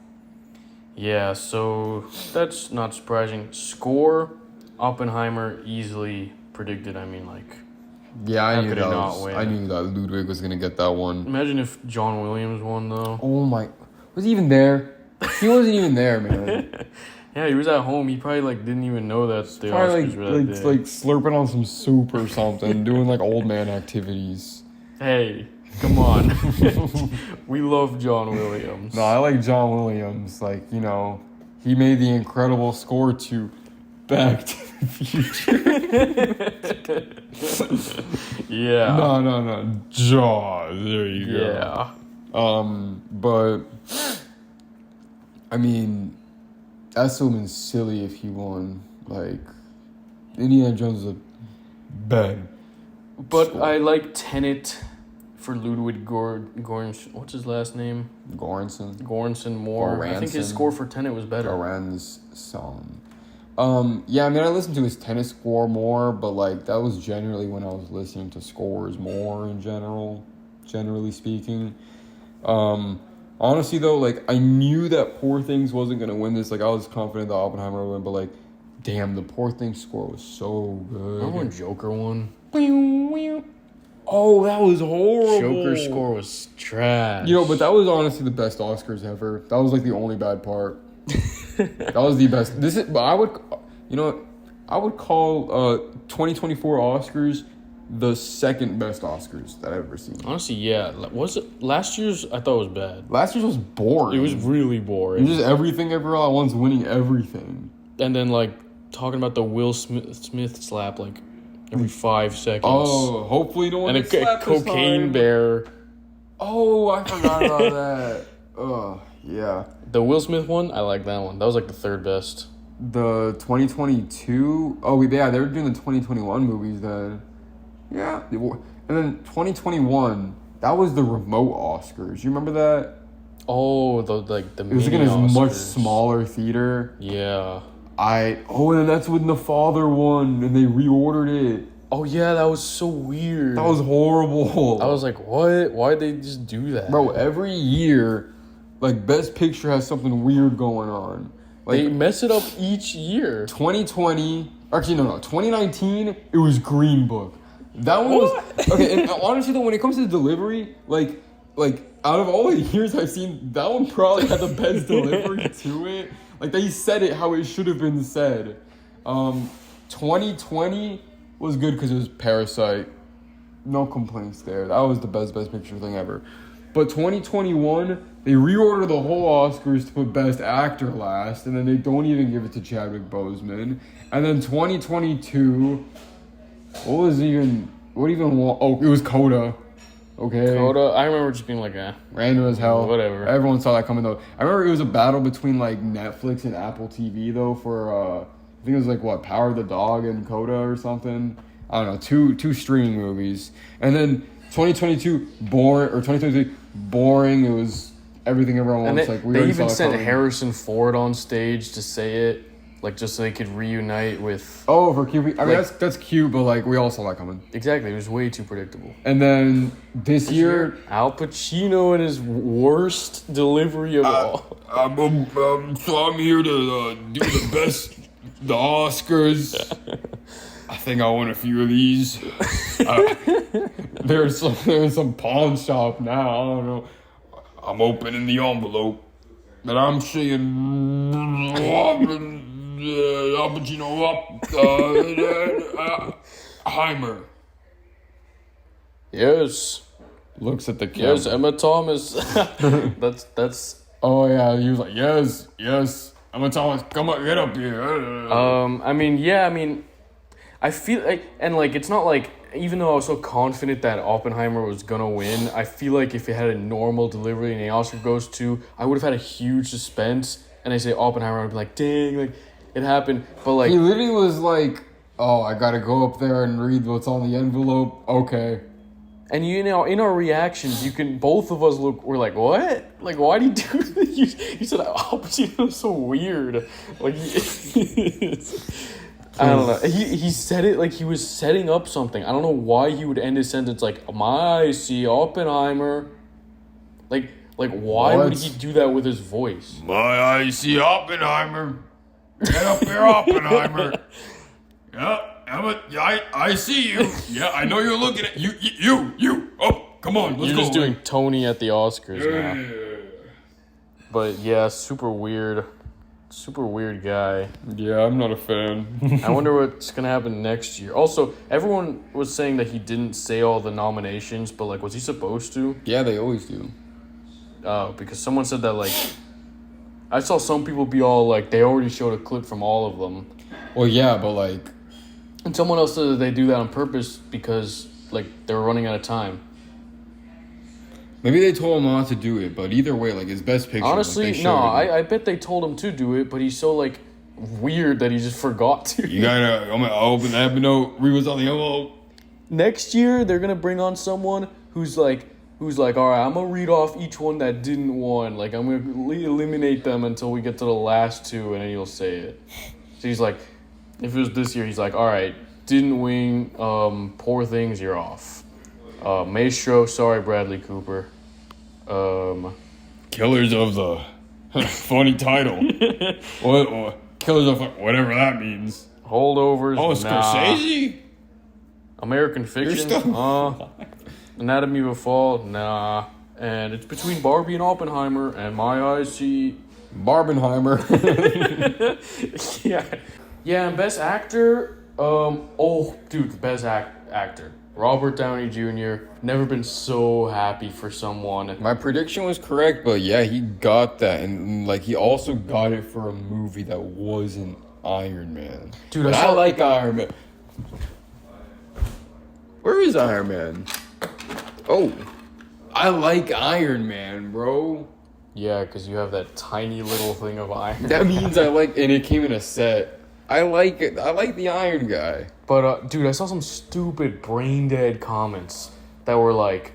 B: Yeah, so that's not surprising. Score, Oppenheimer easily predicted. I mean, like,
A: Yeah,
B: How could he not win?
A: I knew that Ludwig was gonna get that one.
B: imagine if John Williams won, though.
A: Oh my, was he even there? He wasn't even there, man.
B: Yeah, he was at home. He probably, like, didn't even know that the
A: Probably
B: Oscars were that day.
A: like slurping on some soup or something, doing like old man activities.
B: Hey, come on. We love John Williams.
A: No, I like John Williams. Like, you know, he made the incredible score to Back to the Future.
B: Yeah.
A: No. Jaws. There you go.
B: Yeah.
A: But I mean, that's so silly if he won. Like, Indiana Jones is a bad.
B: But
A: score.
B: I like Tenet for Ludwig Göransson. What's his last name? Göransson more. I think his
A: Göransson.
B: score for Tenet was better.
A: Goran's song. Yeah, I mean, I listened to his tennis score more, but like that was generally when I was listening to scores more in general, generally speaking. Honestly though, like I knew that Poor Things wasn't gonna win this. Like I was confident that Oppenheimer would win, but like, damn, the Poor Things score was so good.
B: Remember when Joker won?
A: Oh, that was horrible.
B: Joker's score was trash.
A: You know, but that was honestly the best Oscars ever. That was like the only bad part. That was the best. But I would, you know, I would call 2024 Oscars the second best Oscars that I've ever seen.
B: Honestly, yeah. Was it last year's? I thought it was bad.
A: Last year's was boring.
B: It was really
A: It
B: boring.
A: was just everything, everywhere at once, winning everything.
B: And then like talking about the Will Smith slap like every 5 seconds.
A: Oh, hopefully no one
B: and
A: gets
B: a
A: slapped this
B: cocaine
A: time.
B: bear.
A: Oh, I forgot about that. Yeah.
B: The Will Smith one, I like that one. That was like the third best.
A: The 2022. Oh, yeah, they were doing the 2021 movies then. Yeah. And then 2021, that was the remote Oscars. You remember that?
B: Oh, the
A: It was like in
B: mini
A: a much
B: Oscars.
A: smaller theater.
B: Yeah.
A: And then that's when The Father won, and they reordered it.
B: Oh yeah, that was so weird.
A: That was horrible.
B: I was like, what? Why'd they just do that?
A: Bro, every year, like, Best Picture has something weird going on. Like,
B: They mess it up each year.
A: 2020, actually, no, 2019, it was Green Book. That one was, okay, and honestly, though, when it comes to delivery, like, out of all the years I've seen, that one probably had the best delivery to it. Like, they said it how it should have been said. 2020 was good because it was Parasite. No complaints there. That was the best picture thing ever. But 2021, they reordered the whole Oscars to put Best Actor last, and then they don't even give it to Chadwick Boseman. And then 2022, what even oh, it was Coda. Okay.
B: Coda, I remember just being like,
A: Random as hell.
B: Whatever.
A: Everyone saw that coming though. I remember it was a battle between like Netflix and Apple TV though for I think it was like what, Power of the Dog and Coda or something. I don't know, two streaming movies. And then 2022 2023 boring. It was everything everyone
B: and
A: wants.
B: they,
A: Like we
B: they
A: already
B: even
A: saw it
B: sent
A: coming.
B: Harrison Ford on stage to say it, like just so they could reunite with.
A: Oh, for cute. I mean
B: like-
A: that's cute, but like we all saw that coming.
B: Exactly, it was way too predictable.
A: And then this year
B: Al Pacino and his worst delivery of all.
A: so I'm here to do the Oscars. I think I won a few of these. There's some pawn shop now. I don't know. I'm opening the envelope, and I'm seeing Heimer.
B: Yes.
A: Looks at the camera.
B: Yes, Emma Thomas. that's.
A: Oh yeah, he was like, yes. Emma Thomas, come on, get up here.
B: I mean, I feel like, and like, it's not like, even though I was so confident that Oppenheimer was gonna win, I feel like if it had a normal delivery and the Oscar goes to, I would have had a huge suspense, and I say Oppenheimer, I'd be like, dang, like, it happened, but like...
A: He literally was like, oh, I gotta go up there and read what's on the envelope, okay.
B: And in our reactions, both of us we're like, what? Like, why do you do this? You said Al Pacino was so weird. Like, I don't know. He said it like he was setting up something. I don't know why he would end his sentence like, "My see Oppenheimer." Like why would he do that with his voice?
A: My I see Oppenheimer. Get up here, Oppenheimer. Yeah, Emma, I see you. Yeah, I know you're looking at you. Oh, come on, let's
B: You're
A: go.
B: just doing Tony at the Oscars now. But yeah, super weird guy.
A: Yeah, I'm not a fan.
B: I wonder what's gonna happen next year. Also, everyone was saying that he didn't say all the nominations, but like, was he supposed to?
A: Yeah, they always do.
B: Because someone said that like, I saw some people be all like, they already showed a clip from all of them.
A: Well, yeah, but like,
B: And someone else said that they do that on purpose because like they were running out of time.
A: maybe they told him not to do it, but either way, like his best picture.
B: Honestly,
A: like, they
B: no,
A: showed it.
B: I bet they told him to do it, but he's so like weird that he just forgot to.
A: You gotta. I'm gonna open that note. Read what's on the envelope.
B: Next year they're gonna bring on someone who's like, all right, I'm gonna read off each one that didn't win. Like, I'm gonna eliminate them until we get to the last two, and then you'll say it. So he's like, if it was this year, he's like, all right, didn't win. Poor Things, you're off. Maestro, sorry, Bradley Cooper.
A: Killers of the funny title. What? Killers of whatever that means.
B: Holdovers.
A: Oh,
B: nah.
A: Scorsese.
B: American Fiction.
A: still-
B: Anatomy of a Fall. Nah. And it's between Barbie and Oppenheimer, and my eyes see.
A: Barbenheimer.
B: Yeah. Yeah, and Best Actor. The Best Actor. Robert Downey Jr. Never been so happy for someone.
A: My prediction was correct, but yeah, he got that, and like he also got it for a movie that wasn't Iron Man.
B: Dude,
A: I like Iron Man. Where is Iron Man? Oh, I like Iron Man, bro.
B: Yeah, because you have that tiny little thing of iron.
A: That means I like, and it came in a set. I like it. I like the Iron Guy.
B: But dude, I saw some stupid brain dead comments that were like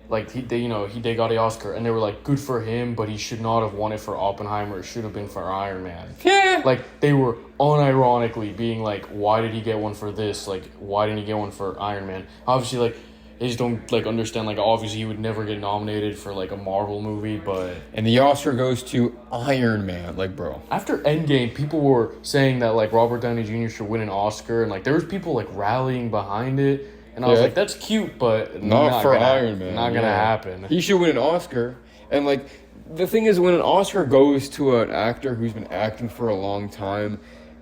B: they got the Oscar and they were like, good for him, but he should not have won it for Oppenheimer. It should have been for Iron Man.
A: Yeah.
B: Like they were unironically being like, why did he get one for this? Like, why didn't he get one for Iron Man? Obviously, like they just don't like understand. Like, obviously, he would never get nominated for like a Marvel movie, but
A: And the Oscar goes to Iron Man. Like, bro.
B: after Endgame, people were saying that like Robert Downey Jr. should win an Oscar, and like there was people like rallying behind it, and I was
A: Yeah.
B: like, that's cute, but
A: Not for
B: gonna,
A: Iron Man.
B: Not gonna happen.
A: He should win an Oscar. And like the thing is, when an Oscar goes to an actor who's been acting for a long time,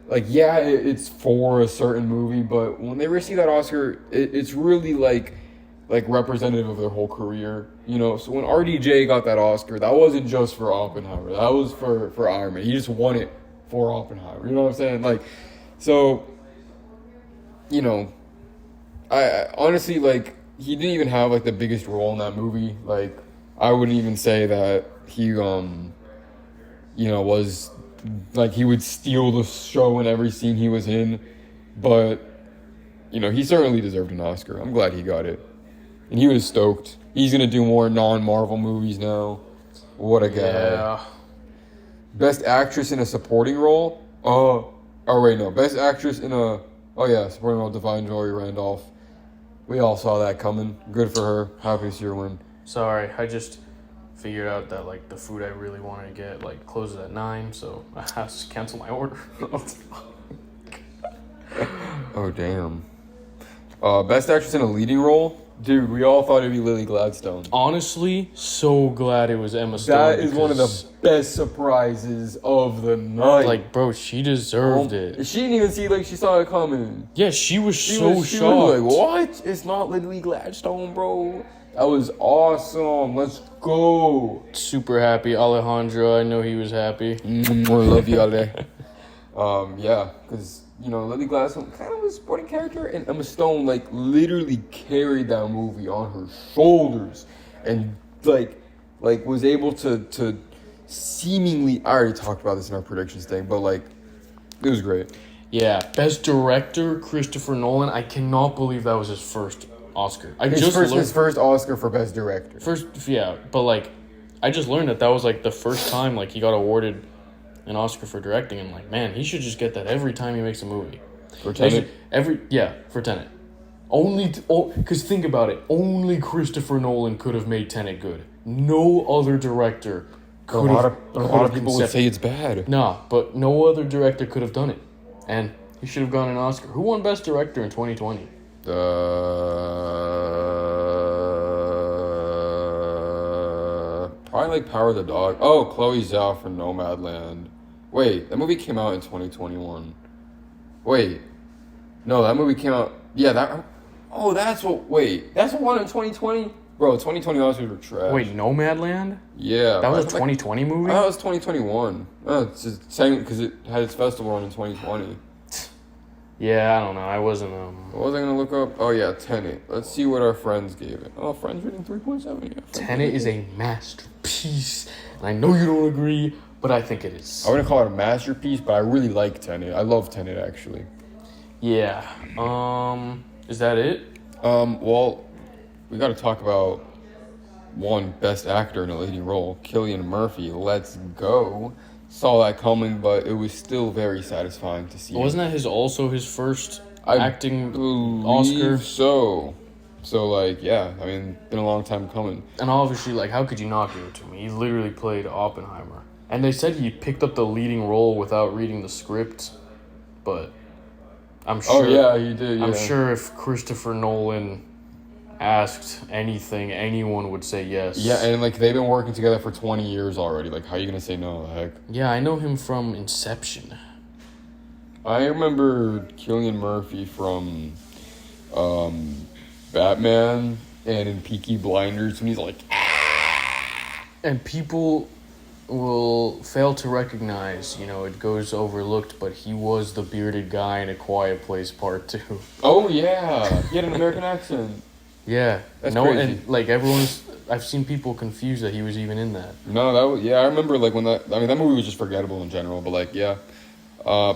A: like yeah, it's for a certain movie, but when they receive that Oscar, it's really like representative of their whole career, you know. So when RDJ got that Oscar, that wasn't just for Oppenheimer. That was for Iron Man. He just won it for Oppenheimer. You know what I'm saying? Like, so, you know, I honestly, like, he didn't even have like the biggest role in that movie. Like, I wouldn't even say that he, you know, was like he would steal the show in every scene he was in, but you know, he certainly deserved an Oscar. I'm glad he got it. And he was stoked. He's going to do more non-Marvel movies now. What a guy.
B: Yeah.
A: Best actress in a supporting role? Best actress in a... Oh, yeah, supporting role, Divine Joy Randolph. We all saw that coming. Good for her. Happy to see her win.
B: Sorry, I just figured out that like the food I really wanted to get like closes at 9, so I have to cancel my order.
A: Oh, damn. Best actress in a leading role? Dude, we all thought it'd be Lily Gladstone.
B: Honestly, so glad it was Emma Stone.
A: That is one of the best surprises of the night.
B: Like, bro, she deserved it.
A: She didn't even see, like, she saw it coming.
B: Yeah, she was
A: She
B: so
A: was
B: shocked.
A: like, what? It's not Lily Gladstone, bro. That was awesome. Let's go.
B: Super happy. Alejandro, I know he was happy.
A: I love you, Ale. Yeah, because, you know, Lily Gladstone kind of was a supporting character, and Emma Stone, like, literally carried that movie on her shoulders, and, like was able to seemingly, I already talked about this in our predictions thing, but, like, it was great.
B: Yeah, best director, Christopher Nolan. I cannot believe that was his first Oscar.
A: His first Oscar for best director.
B: But, like, I just learned that was, like, the first time, like, he got awarded an Oscar for directing, and, like, man, he should just get that every time he makes a movie.
A: For Tenet?
B: For Tenet. Because think about it, only Christopher Nolan could have made Tenet good. No other director could have.
A: A lot of people would say it's bad.
B: Nah, but no other director could have done it. And he should have gotten an Oscar. Who won Best Director in 2020?
A: Probably like Power of the Dog. Oh, Chloe Zhao for Nomadland. Wait, that movie came out in 2021. Wait. No, that movie came out... Yeah, that... Oh, that's what... Wait, that's what won in 2020? Bro, 2020 Oscars were trash.
B: Wait, Nomadland?
A: Yeah.
B: That was a 2020 movie?
A: That was 2021. Oh, it's just saying because it had its festival run in 2020.
B: Yeah, I don't know. I wasn't...
A: What was I going to look up? Oh, yeah, Tenet. Let's see what our friends gave it. Oh, friends rating 3.7. Yeah,
B: Tenet is a masterpiece. And I know you don't agree, but I think it is.
A: I wouldn't call it a masterpiece, but I really like Tenet. I love Tenet, actually.
B: Yeah. Is that it?
A: Well, we got to talk about one best actor in a leading role, Cillian Murphy. Let's go. Saw that coming, but it was still very satisfying to see.
B: Wasn't that his first acting
A: Oscar?
B: Oscar?
A: So like, yeah. I mean, been a long time coming.
B: And obviously, like, how could you not give it to him? He literally played Oppenheimer. And they said he picked up the leading role without reading the script, but I'm sure.
A: Oh yeah, he did. Yeah.
B: I'm sure if Christopher Nolan asked anything, anyone would say yes.
A: Yeah, and like they've been working together for 20 years already. Like, how are you gonna say no? The heck.
B: Yeah, I know him from Inception.
A: I remember Cillian Murphy from Batman and in Peaky Blinders when he's like,
B: and people will fail to recognize, it goes overlooked, but he was the bearded guy in A Quiet Place Part 2.
A: oh yeah, he had an American accent.
B: Yeah.
A: That's crazy.
B: And like I've seen people confused that he was even in that.
A: No, that was, yeah, I remember like when that movie was just forgettable in general, but like, yeah.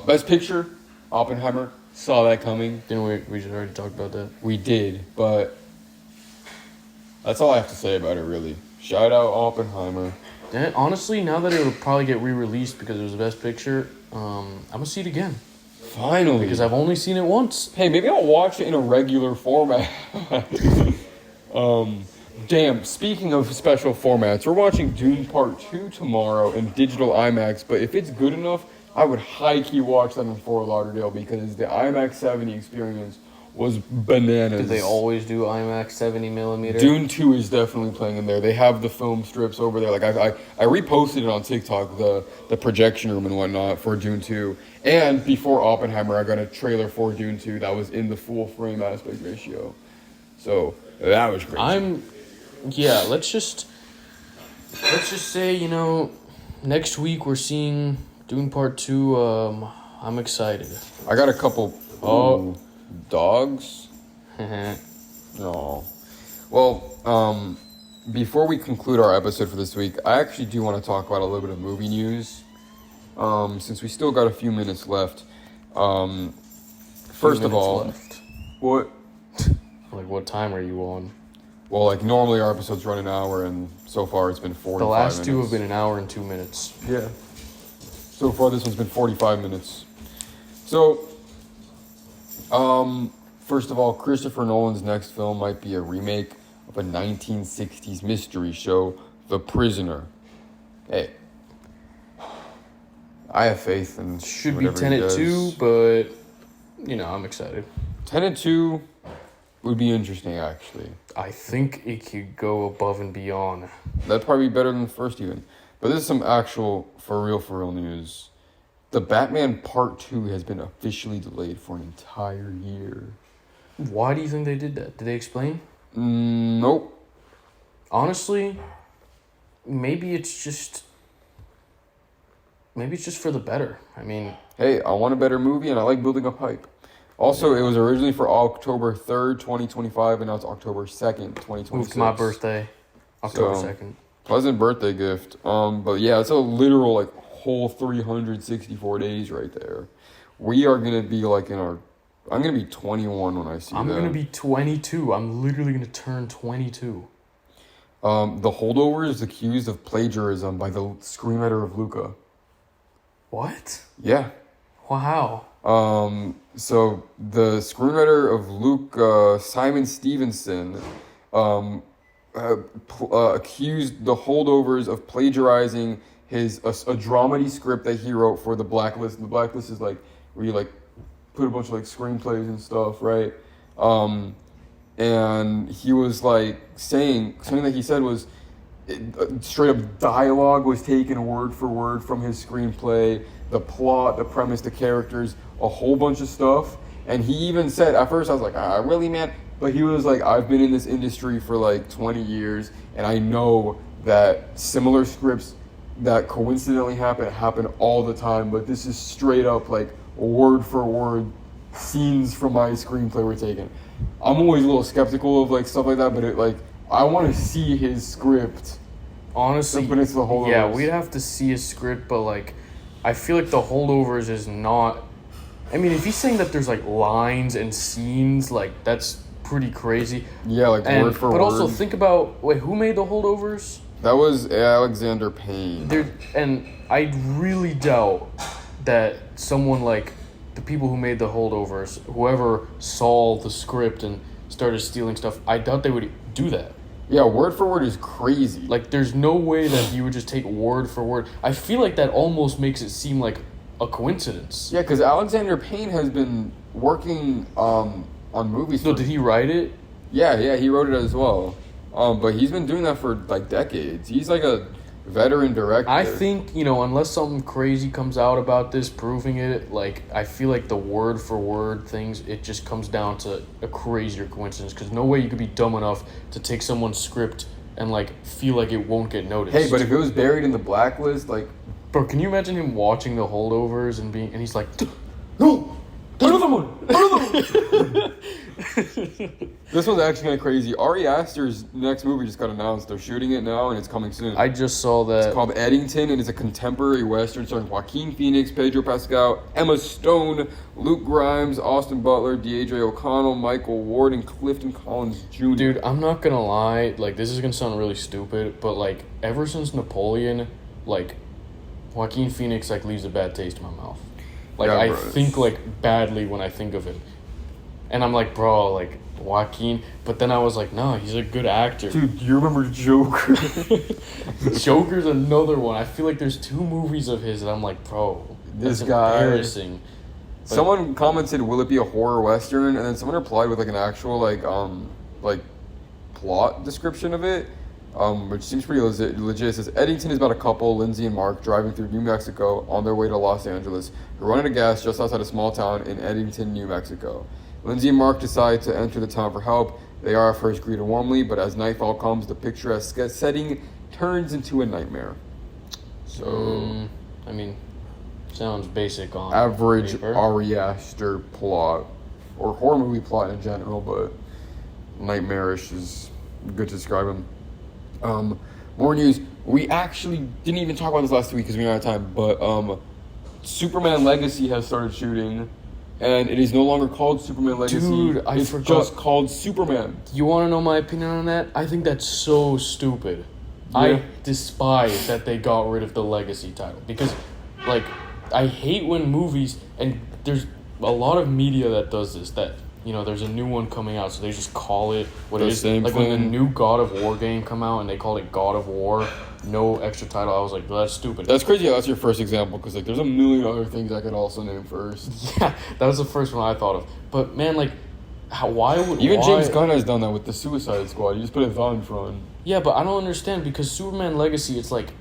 A: Best Picture, Oppenheimer, saw that coming.
B: Didn't we just already talked about that?
A: We did, but that's all I have to say about it, really. Shout out Oppenheimer.
B: And honestly, now that it will probably get re-released because it was the Best Picture, I'm gonna see it again.
A: Finally.
B: Because I've only seen it once.
A: Hey, maybe I'll watch it in a regular format. Damn, speaking of special formats, we're watching Dune Part 2 tomorrow in digital IMAX, but if it's good enough, I would high-key watch that in Fort Lauderdale because the IMAX 70 experience was bananas.
B: Did they always do IMAX 70mm?
A: Dune 2 is definitely playing in there. They have the film strips over there. Like I reposted it on TikTok, the projection room and whatnot for Dune 2. And before Oppenheimer, I got a trailer for Dune 2 that was in the full frame aspect ratio. So that was crazy.
B: Let's just say, next week we're seeing Dune Part 2. I'm excited.
A: I got a couple dogs. No. Well, before we conclude our episode for this week, I actually do want to talk about a little bit of movie news. Since we still got a few minutes left. First of all, what?
B: Like, what time are you on?
A: Well, like, normally our episodes run an hour, and so far it's been 45 minutes.
B: The last two have been an hour and 2 minutes.
A: Yeah. So far this one's been 45 minutes. So, first of all, Christopher Nolan's next film might be a remake of a 1960s mystery show, The Prisoner. Hey. I have faith in
B: should be Tenet 2, but, I'm excited.
A: Tenet 2, would be interesting, actually.
B: I think it could go above and beyond.
A: That'd probably be better than the first even. But this is some actual, for real news. The Batman Part 2 has been officially delayed for an entire year.
B: Why do you think they did that? Did they explain?
A: Nope.
B: Honestly, maybe it's just for the better. I mean,
A: Hey, I want a better movie, and I like building up hype. Also, it was originally for October 3rd, 2025, and now it's October 2nd, 2026.
B: moved to my birthday, October
A: So-
B: 2nd.
A: Pleasant birthday gift. But yeah, it's a literal, like, whole 364 days right there. We are going to be, like, I'm going to be 21 when I see
B: I'm
A: that.
B: going to be 22. I'm literally going to turn 22.
A: The holdover is accused of plagiarism by the screenwriter of Luca.
B: What?
A: Yeah.
B: Wow.
A: So the screenwriter of Luca, Simon Stevenson, accused the holdovers of plagiarizing a dramedy script that he wrote for The Blacklist. The Blacklist is like where you like put a bunch of like screenplays and stuff, right? And he was like saying something that he said was straight up dialogue was taken word for word from his screenplay, the plot, the premise, the characters, a whole bunch of stuff. And he even said, at first I was like, really, man? But he was like, I've been in this industry for like 20 years, and I know that similar scripts that coincidentally happen all the time, but this is straight up like word for word scenes from my screenplay were taken. I'm always a little skeptical of like stuff like that, but I want to see his script.
B: Honestly,
A: But it's the holdovers.
B: yeah, we'd have to see a script, but like, I feel like the holdovers is not. I mean, if he's saying that there's like lines and scenes, like that's pretty crazy.
A: Yeah, like word for word.
B: But also think about who made the holdovers?
A: That was Alexander Payne.
B: And I really doubt that someone like the people who made the holdovers, whoever saw the script and started stealing stuff, I doubt they would do that.
A: Yeah, word for word is crazy.
B: Like, there's no way that you would just take word for word. I feel like that almost makes it seem like a coincidence.
A: Yeah, because Alexander Payne has been working on movies.
B: So did he write it?
A: Yeah, he wrote it as well. But he's been doing that for like decades. He's like a veteran director.
B: I think, unless something crazy comes out about this proving it, like, I feel like the word for word things, it just comes down to a crazier coincidence. Because no way you could be dumb enough to take someone's script and, like, feel like it won't get noticed.
A: Hey, but if it was buried in the blacklist, like...
B: Bro, can you imagine him watching the holdovers and he's like,
A: No! Another one! This one's actually kind of crazy. Ari Aster's next movie just got announced. They're shooting it now, and it's coming soon.
B: I just saw that.
A: It's called Eddington, and it's a contemporary western starring Joaquin Phoenix, Pedro Pascal, Emma Stone, Luke Grimes, Austin Butler, Deirdre O'Connell, Michael Ward, and Clifton Collins Jr.
B: Dude, I'm not gonna lie, like, this is gonna sound really stupid, but, like, ever since Napoleon, like, Joaquin Phoenix, like, leaves a bad taste in my mouth. Like,
A: Yeah,
B: I
A: bro.
B: think, like, badly when I think of him. And I'm like, bro, like, Joaquin. But then I was like, no, he's a good actor.
A: Dude, do you remember Joker?
B: Joker's another one. I feel like there's 2 movies of his, and I'm like, bro,
A: This
B: that's
A: guy-
B: embarrassing. But
A: Someone commented, will it be a horror western? And then someone replied with like an actual like plot description of it, which seems pretty legit. It says Eddington is about a couple, Lindsay and Mark, driving through New Mexico on their way to Los Angeles, who run out of gas just outside a small town in Eddington, New Mexico. Lindsay and Mark decide to enter the town for help. They are at first greeted warmly, but as nightfall comes, the picturesque setting turns into a nightmare. So,
B: I mean, sounds basic on
A: average
B: paper.
A: Ari Aster plot, or horror movie plot in general, but nightmarish is good to describe him. More news. We actually didn't even talk about this last week because we ran out of time, but Superman Legacy has started shooting, and it is no longer called Superman Legacy.
B: Dude, I
A: it's
B: forgot.
A: just called Superman.
B: You want to know my opinion on that? I think that's so stupid. I
A: Yeah.
B: despise that they got rid of the Legacy title because, like, I hate when movies, and there's a lot of media that does this, that, there's a new one coming out, so they just call it what
A: The
B: it is.
A: same
B: Like when the
A: thing.
B: new God of War game come out and they called it God of War, no extra title, I was like, well, that's stupid.
A: That's crazy how that's your first example, because like there's a million other things I could also name first.
B: Yeah, that was the first one I thought of. But man, like, Why would
A: Even
B: why?
A: James Gunn has done that with the Suicide Squad. You just put a the in front.
B: Yeah, but I don't understand because Superman Legacy, it's like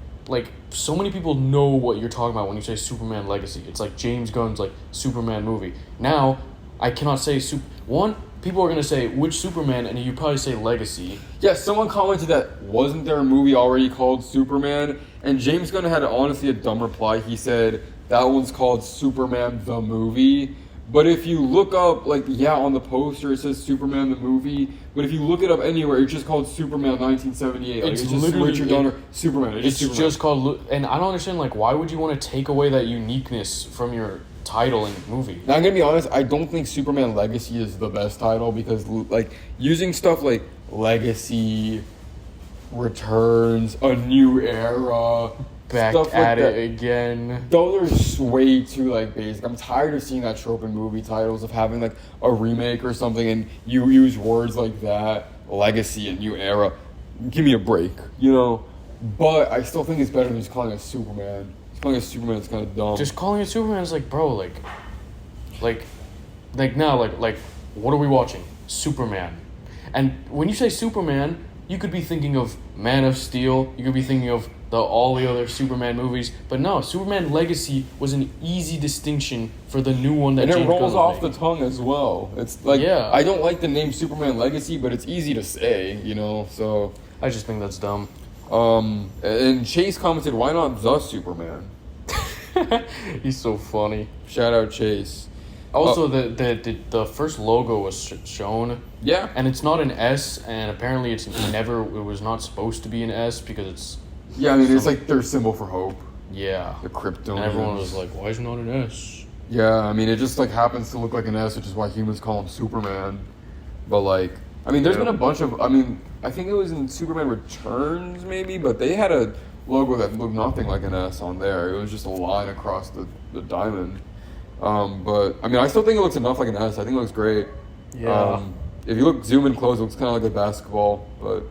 B: so many people know what you're talking about when you say Superman Legacy. It's like James Gunn's like Superman movie. Now, I cannot say people are gonna say which Superman, and you probably say Legacy.
A: Yeah, someone commented that wasn't there a movie already called Superman, and James Gunn had honestly a dumb reply. He said that one's called Superman the movie. But if you look up, on the poster it says Superman the movie, but if you look it up anywhere, it's just called Superman 1978.
B: It's
A: just
B: literally
A: Richard Donner Superman.
B: It's
A: Superman.
B: just called, and I don't understand why would you want to take away that uniqueness from your title and movie?
A: Now I'm gonna be honest, I don't think Superman Legacy is the best title because using stuff like Legacy, Returns, A New Era,
B: Back
A: stuff
B: at
A: like
B: it again.
A: those are way too basic. I'm tired of seeing that trope in movie titles of having a remake or something and you use words like that, Legacy and New Era. Give me a break, But I still think it's better than just calling it Superman. Just calling it Superman is kind of dumb.
B: Just calling it Superman is bro, now, what are we watching? Superman. And when you say Superman, you could be thinking of Man of Steel. You could be thinking of all the other Superman movies. But no, Superman Legacy was an easy distinction for the new one that
A: and it
B: James
A: rolls
B: Gunn was
A: off the
B: making.
A: tongue as well. It's
B: Yeah.
A: I don't like the name Superman Legacy, but it's easy to say, so...
B: I just think that's dumb.
A: And Chase commented, why not the Superman?
B: He's so funny.
A: Shout out Chase.
B: Also, the first logo was shown,
A: Yeah.
B: and it's not an S, and apparently it was not supposed to be an S because it's...
A: Yeah, I mean, it's their symbol for hope.
B: Yeah.
A: The Kryptonians.
B: And everyone was like, why is it not an S?
A: Yeah, I mean, it just happens to look like an S, which is why humans call him Superman. But there's been a bunch of, I think it was in Superman Returns maybe, but they had a logo that looked nothing like an S on there. It was just a line across the diamond. But I still think it looks enough like an S. I think it looks great.
B: Yeah.
A: If you zoom in close, it looks kind of like a basketball, but...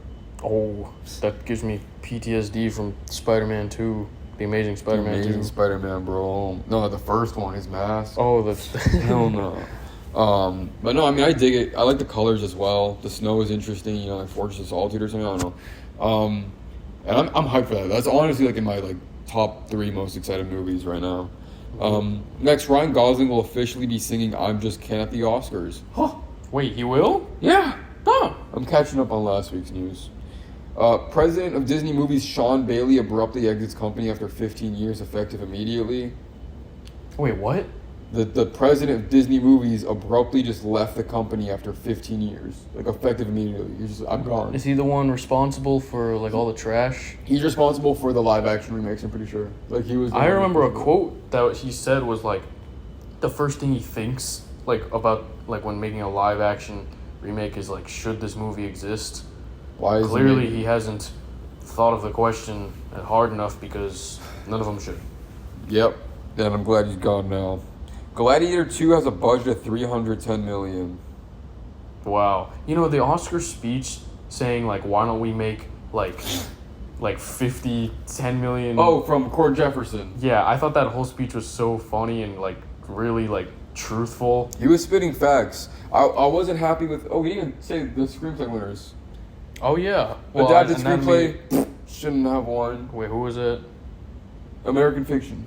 B: Oh, that gives me PTSD from Spider-Man 2, The Amazing Spider-Man 2.
A: Amazing Spider-Man, bro. No, the first one, his mask.
B: Oh, that's...
A: Hell no. But no, I dig it. I like the colors as well. The snow is interesting, Fortress of Solitude or something. I don't know. And I'm hyped for that. That's honestly in my top 3 most excited movies right now. Next, Ryan Gosling will officially be singing "I'm Just Ken" at the Oscars. Huh?
B: Wait, he will?
A: Yeah.
B: Huh.
A: I'm catching up on last week's news. President of Disney Movies Sean Bailey abruptly exits company after 15 years, effective immediately.
B: Wait, what?
A: The president of Disney Movies abruptly just left the company after 15 years, effective immediately. He's just, I'm gone.
B: Is he the one responsible for all the trash?
A: He's responsible for the live action remakes. I'm pretty sure. He was.
B: I remember a quote that he said was the first thing he thinks about when making a live action remake is should this movie exist?
A: Why is
B: Clearly he hasn't thought of the question hard enough because none of them should.
A: Yep, and I'm glad he's gone now. Gladiator 2 has a budget of $310 million.
B: Wow. The Oscar speech saying why don't we make 50, 10 million.
A: Oh, from Cord Jefferson.
B: Yeah, I thought that whole speech was so funny and really truthful.
A: He was spitting facts. I wasn't happy with. Oh, he didn't say the screenplay winners.
B: Oh yeah.
A: Adapted
B: and then
A: screenplay shouldn't have won.
B: Wait, who was it?
A: American Fiction.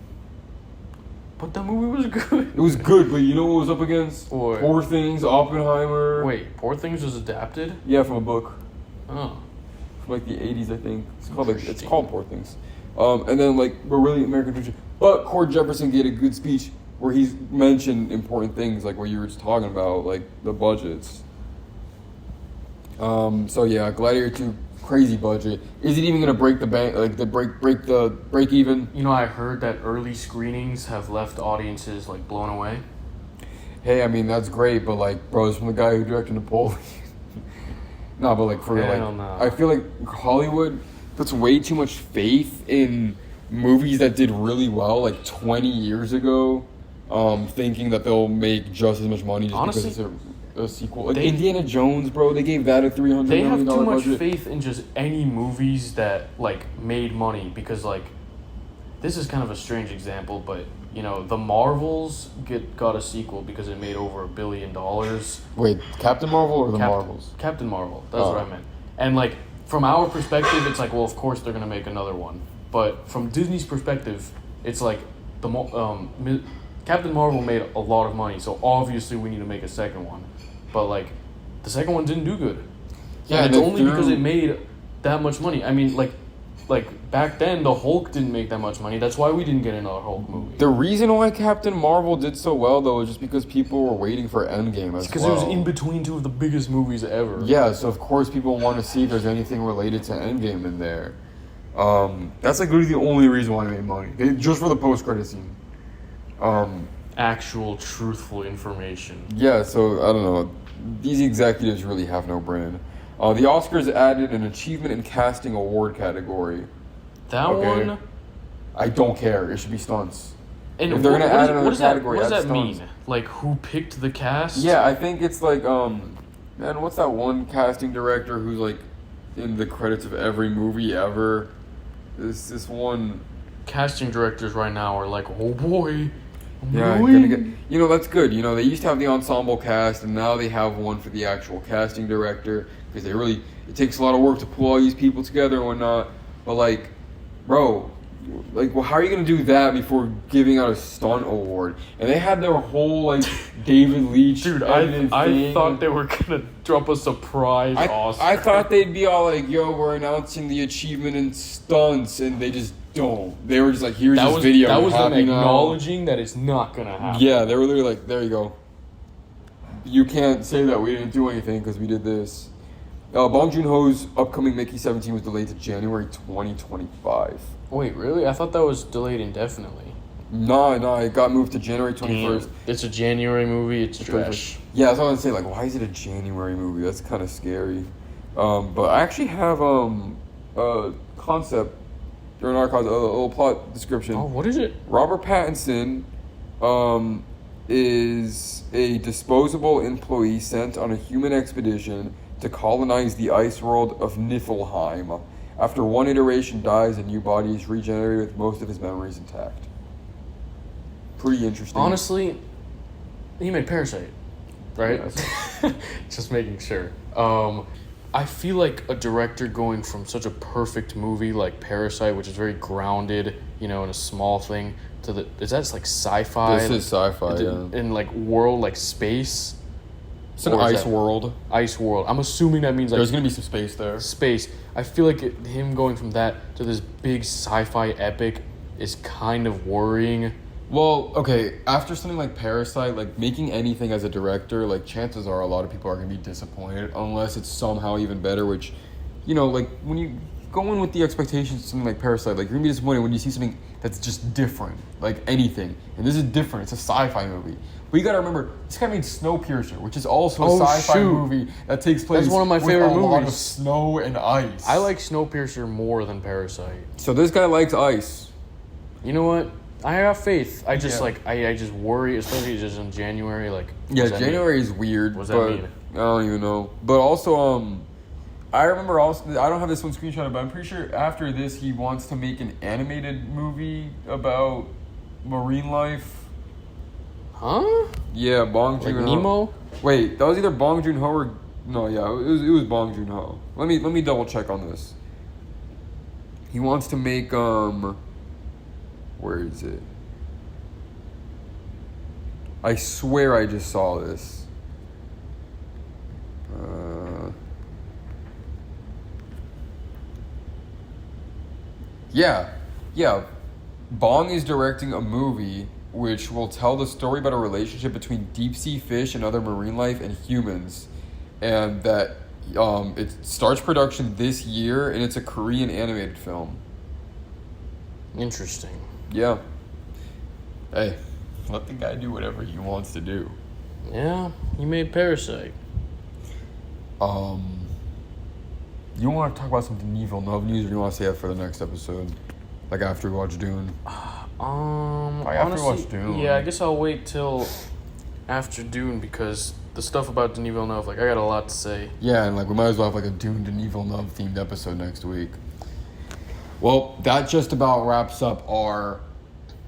B: But the movie was good.
A: It was good, but you know what it was up against?
B: What?
A: Poor Things, Oppenheimer.
B: Wait, Poor Things was adapted?
A: Yeah, from a book.
B: Oh.
A: From the 80s, I think. It's called Poor Things. And then we're really American Fiction. But Cord Jefferson gave a good speech where he's mentioned important things what you were just talking about, the budgets. So yeah, Gladiator 2, crazy budget. Is it even gonna break the bank? Break even?
B: I heard that early screenings have left audiences blown away.
A: Hey, that's great, but bro, it's from the guy who directed Napoleon. No, but for real,
B: Hell no.
A: I feel Hollywood puts way too much faith in movies that did really well 20 years ago, thinking that they'll make just as much money just
B: Honestly,
A: because it's a sequel. Indiana Jones, bro, they gave that a $300
B: They
A: million
B: have too much
A: budget.
B: faith in just any movies that made money because this is kind of a strange example, but the Marvels got a sequel because it made over $1 billion.
A: Wait, Captain Marvel or the Marvels?
B: Captain Marvel. That's what I meant. And like from our perspective, it's like, well, of course they're gonna make another one. But from Disney's perspective, it's like Captain Marvel made a lot of money, so obviously we need to make a second one. But like, the second one didn't do good.
A: Yeah,
B: and it's only because it made that much money. I mean, like back then, the Hulk didn't make that much money. That's why we didn't get another Hulk movie.
A: The reason why Captain Marvel did so well, though, is just because people were waiting for Endgame as well.
B: Because it was in between two of the biggest movies ever.
A: Yeah, so of course people want to see if there's anything related to Endgame in there. That's like literally the only reason why they made money. Just for the post-credit scene.
B: Actual truthful information.
A: Yeah, so I don't know. These executives really have no brain. The Oscars added an Achievement in Casting Award category.
B: That one?
A: I don't care. It should be stunts.
B: And
A: if they're going to add another category,
B: what does that
A: stunts.
B: mean? Like, who picked the cast?
A: Yeah, I think it's like, man, what's that one casting director who's like in the credits of every movie ever? This one...
B: Casting directors right now are like, oh boy.
A: Yeah,
B: really?
A: That's good. They used to have the ensemble cast, and now they have one for the actual casting director, because it takes a lot of work to pull all these people together and whatnot. But like, bro, like, well, how are you gonna do that before giving out a stunt award? And they had their whole like David Leitch.
B: Dude, I thought they were gonna drop a surprise Oscar.
A: I thought they'd be all like, "Yo, we're announcing the achievement in stunts," and they just don't. They were just like, "Here's this video."
B: That was them
A: happy now.
B: acknowledging that it's not gonna happen.
A: Yeah, they were literally like, "There you go. You can't say that we didn't do anything because we did this." Bong Joon-ho's upcoming Mickey 17 was delayed to January 2025.
B: Wait, really? I thought that was delayed indefinitely.
A: No, it got moved to January 21st.
B: It's a January movie. It's trash.
A: Yeah, that's what I was gonna say. Like, why is it a January movie? That's kind of scary. But I actually have a concept, or not a concept, a little plot description.
B: Oh, what is it?
A: Robert Pattinson is a disposable employee sent on a human expedition to colonize the ice world of Niflheim. After one iteration dies, a new body is regenerated with most of his memories intact. Pretty interesting.
B: Honestly, he made Parasite, right?
A: Yes.
B: Just making sure. I feel like a director going from such a perfect movie like Parasite, which is very grounded, in a small thing, to is that like sci-fi?
A: This is sci-fi, yeah.
B: In like world, like space.
A: It's an ice world.
B: Ice world. I'm assuming that means like
A: there's gonna be some space there.
B: Space. I feel like him going from that to this big sci-fi epic is kind of worrying.
A: Well, okay, after something like Parasite, like making anything as a director, like chances are a lot of people are gonna be disappointed unless it's somehow even better, which, like when you go in with the expectations of something like Parasite, like you're gonna be disappointed when you see something that's just different, like anything. And this is different, it's a sci-fi movie. But you gotta remember, this guy made Snowpiercer, which is also a sci-fi movie that takes place
B: That's one of my favorite
A: with a lot of
B: movies.
A: snow and ice.
B: I like Snowpiercer more than Parasite.
A: So this guy likes ice.
B: You know what? I have faith. I just I just worry, especially just in January. Like,
A: Yeah, January is weird.
B: What does that mean?
A: I don't even know. But also, I remember also, I don't have this one screenshot, but I'm pretty sure after this he wants to make an animated movie about marine life.
B: Huh?
A: Yeah, Bong
B: Like
A: Joon-ho.
B: Nemo?
A: Wait, that was either Bong Joon-ho or no, yeah, it was Bong Joon-ho. Let me double check on this. He wants to make where is it? I swear I just saw this. Yeah. Bong is directing a movie which will tell the story about a relationship between deep sea fish and other marine life and humans, and that it starts production this year, and it's a Korean animated film.
B: Interesting.
A: Yeah. Hey, let the guy do whatever he wants to do.
B: Yeah, he made Parasite.
A: You want to talk about some Denis Villeneuve news, or do you want to save that for the next episode? Like after we watch Dune?
B: Like
A: after we watch Dune.
B: Yeah, I guess I'll wait till after Dune because the stuff about Denis Villeneuve, like I got a lot to say.
A: Yeah, and like we might as well have like a Dune Denis Villeneuve themed episode next week. Well, that just about wraps up our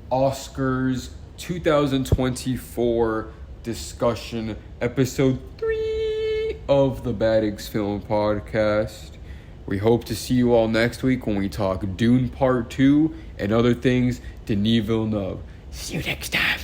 A: Oscars 2024 discussion, episode 3 of the Bad Eggs Film Podcast. We hope to see you all next week when we talk Dune Part 2 and other things Denis Villeneuve. See you next time.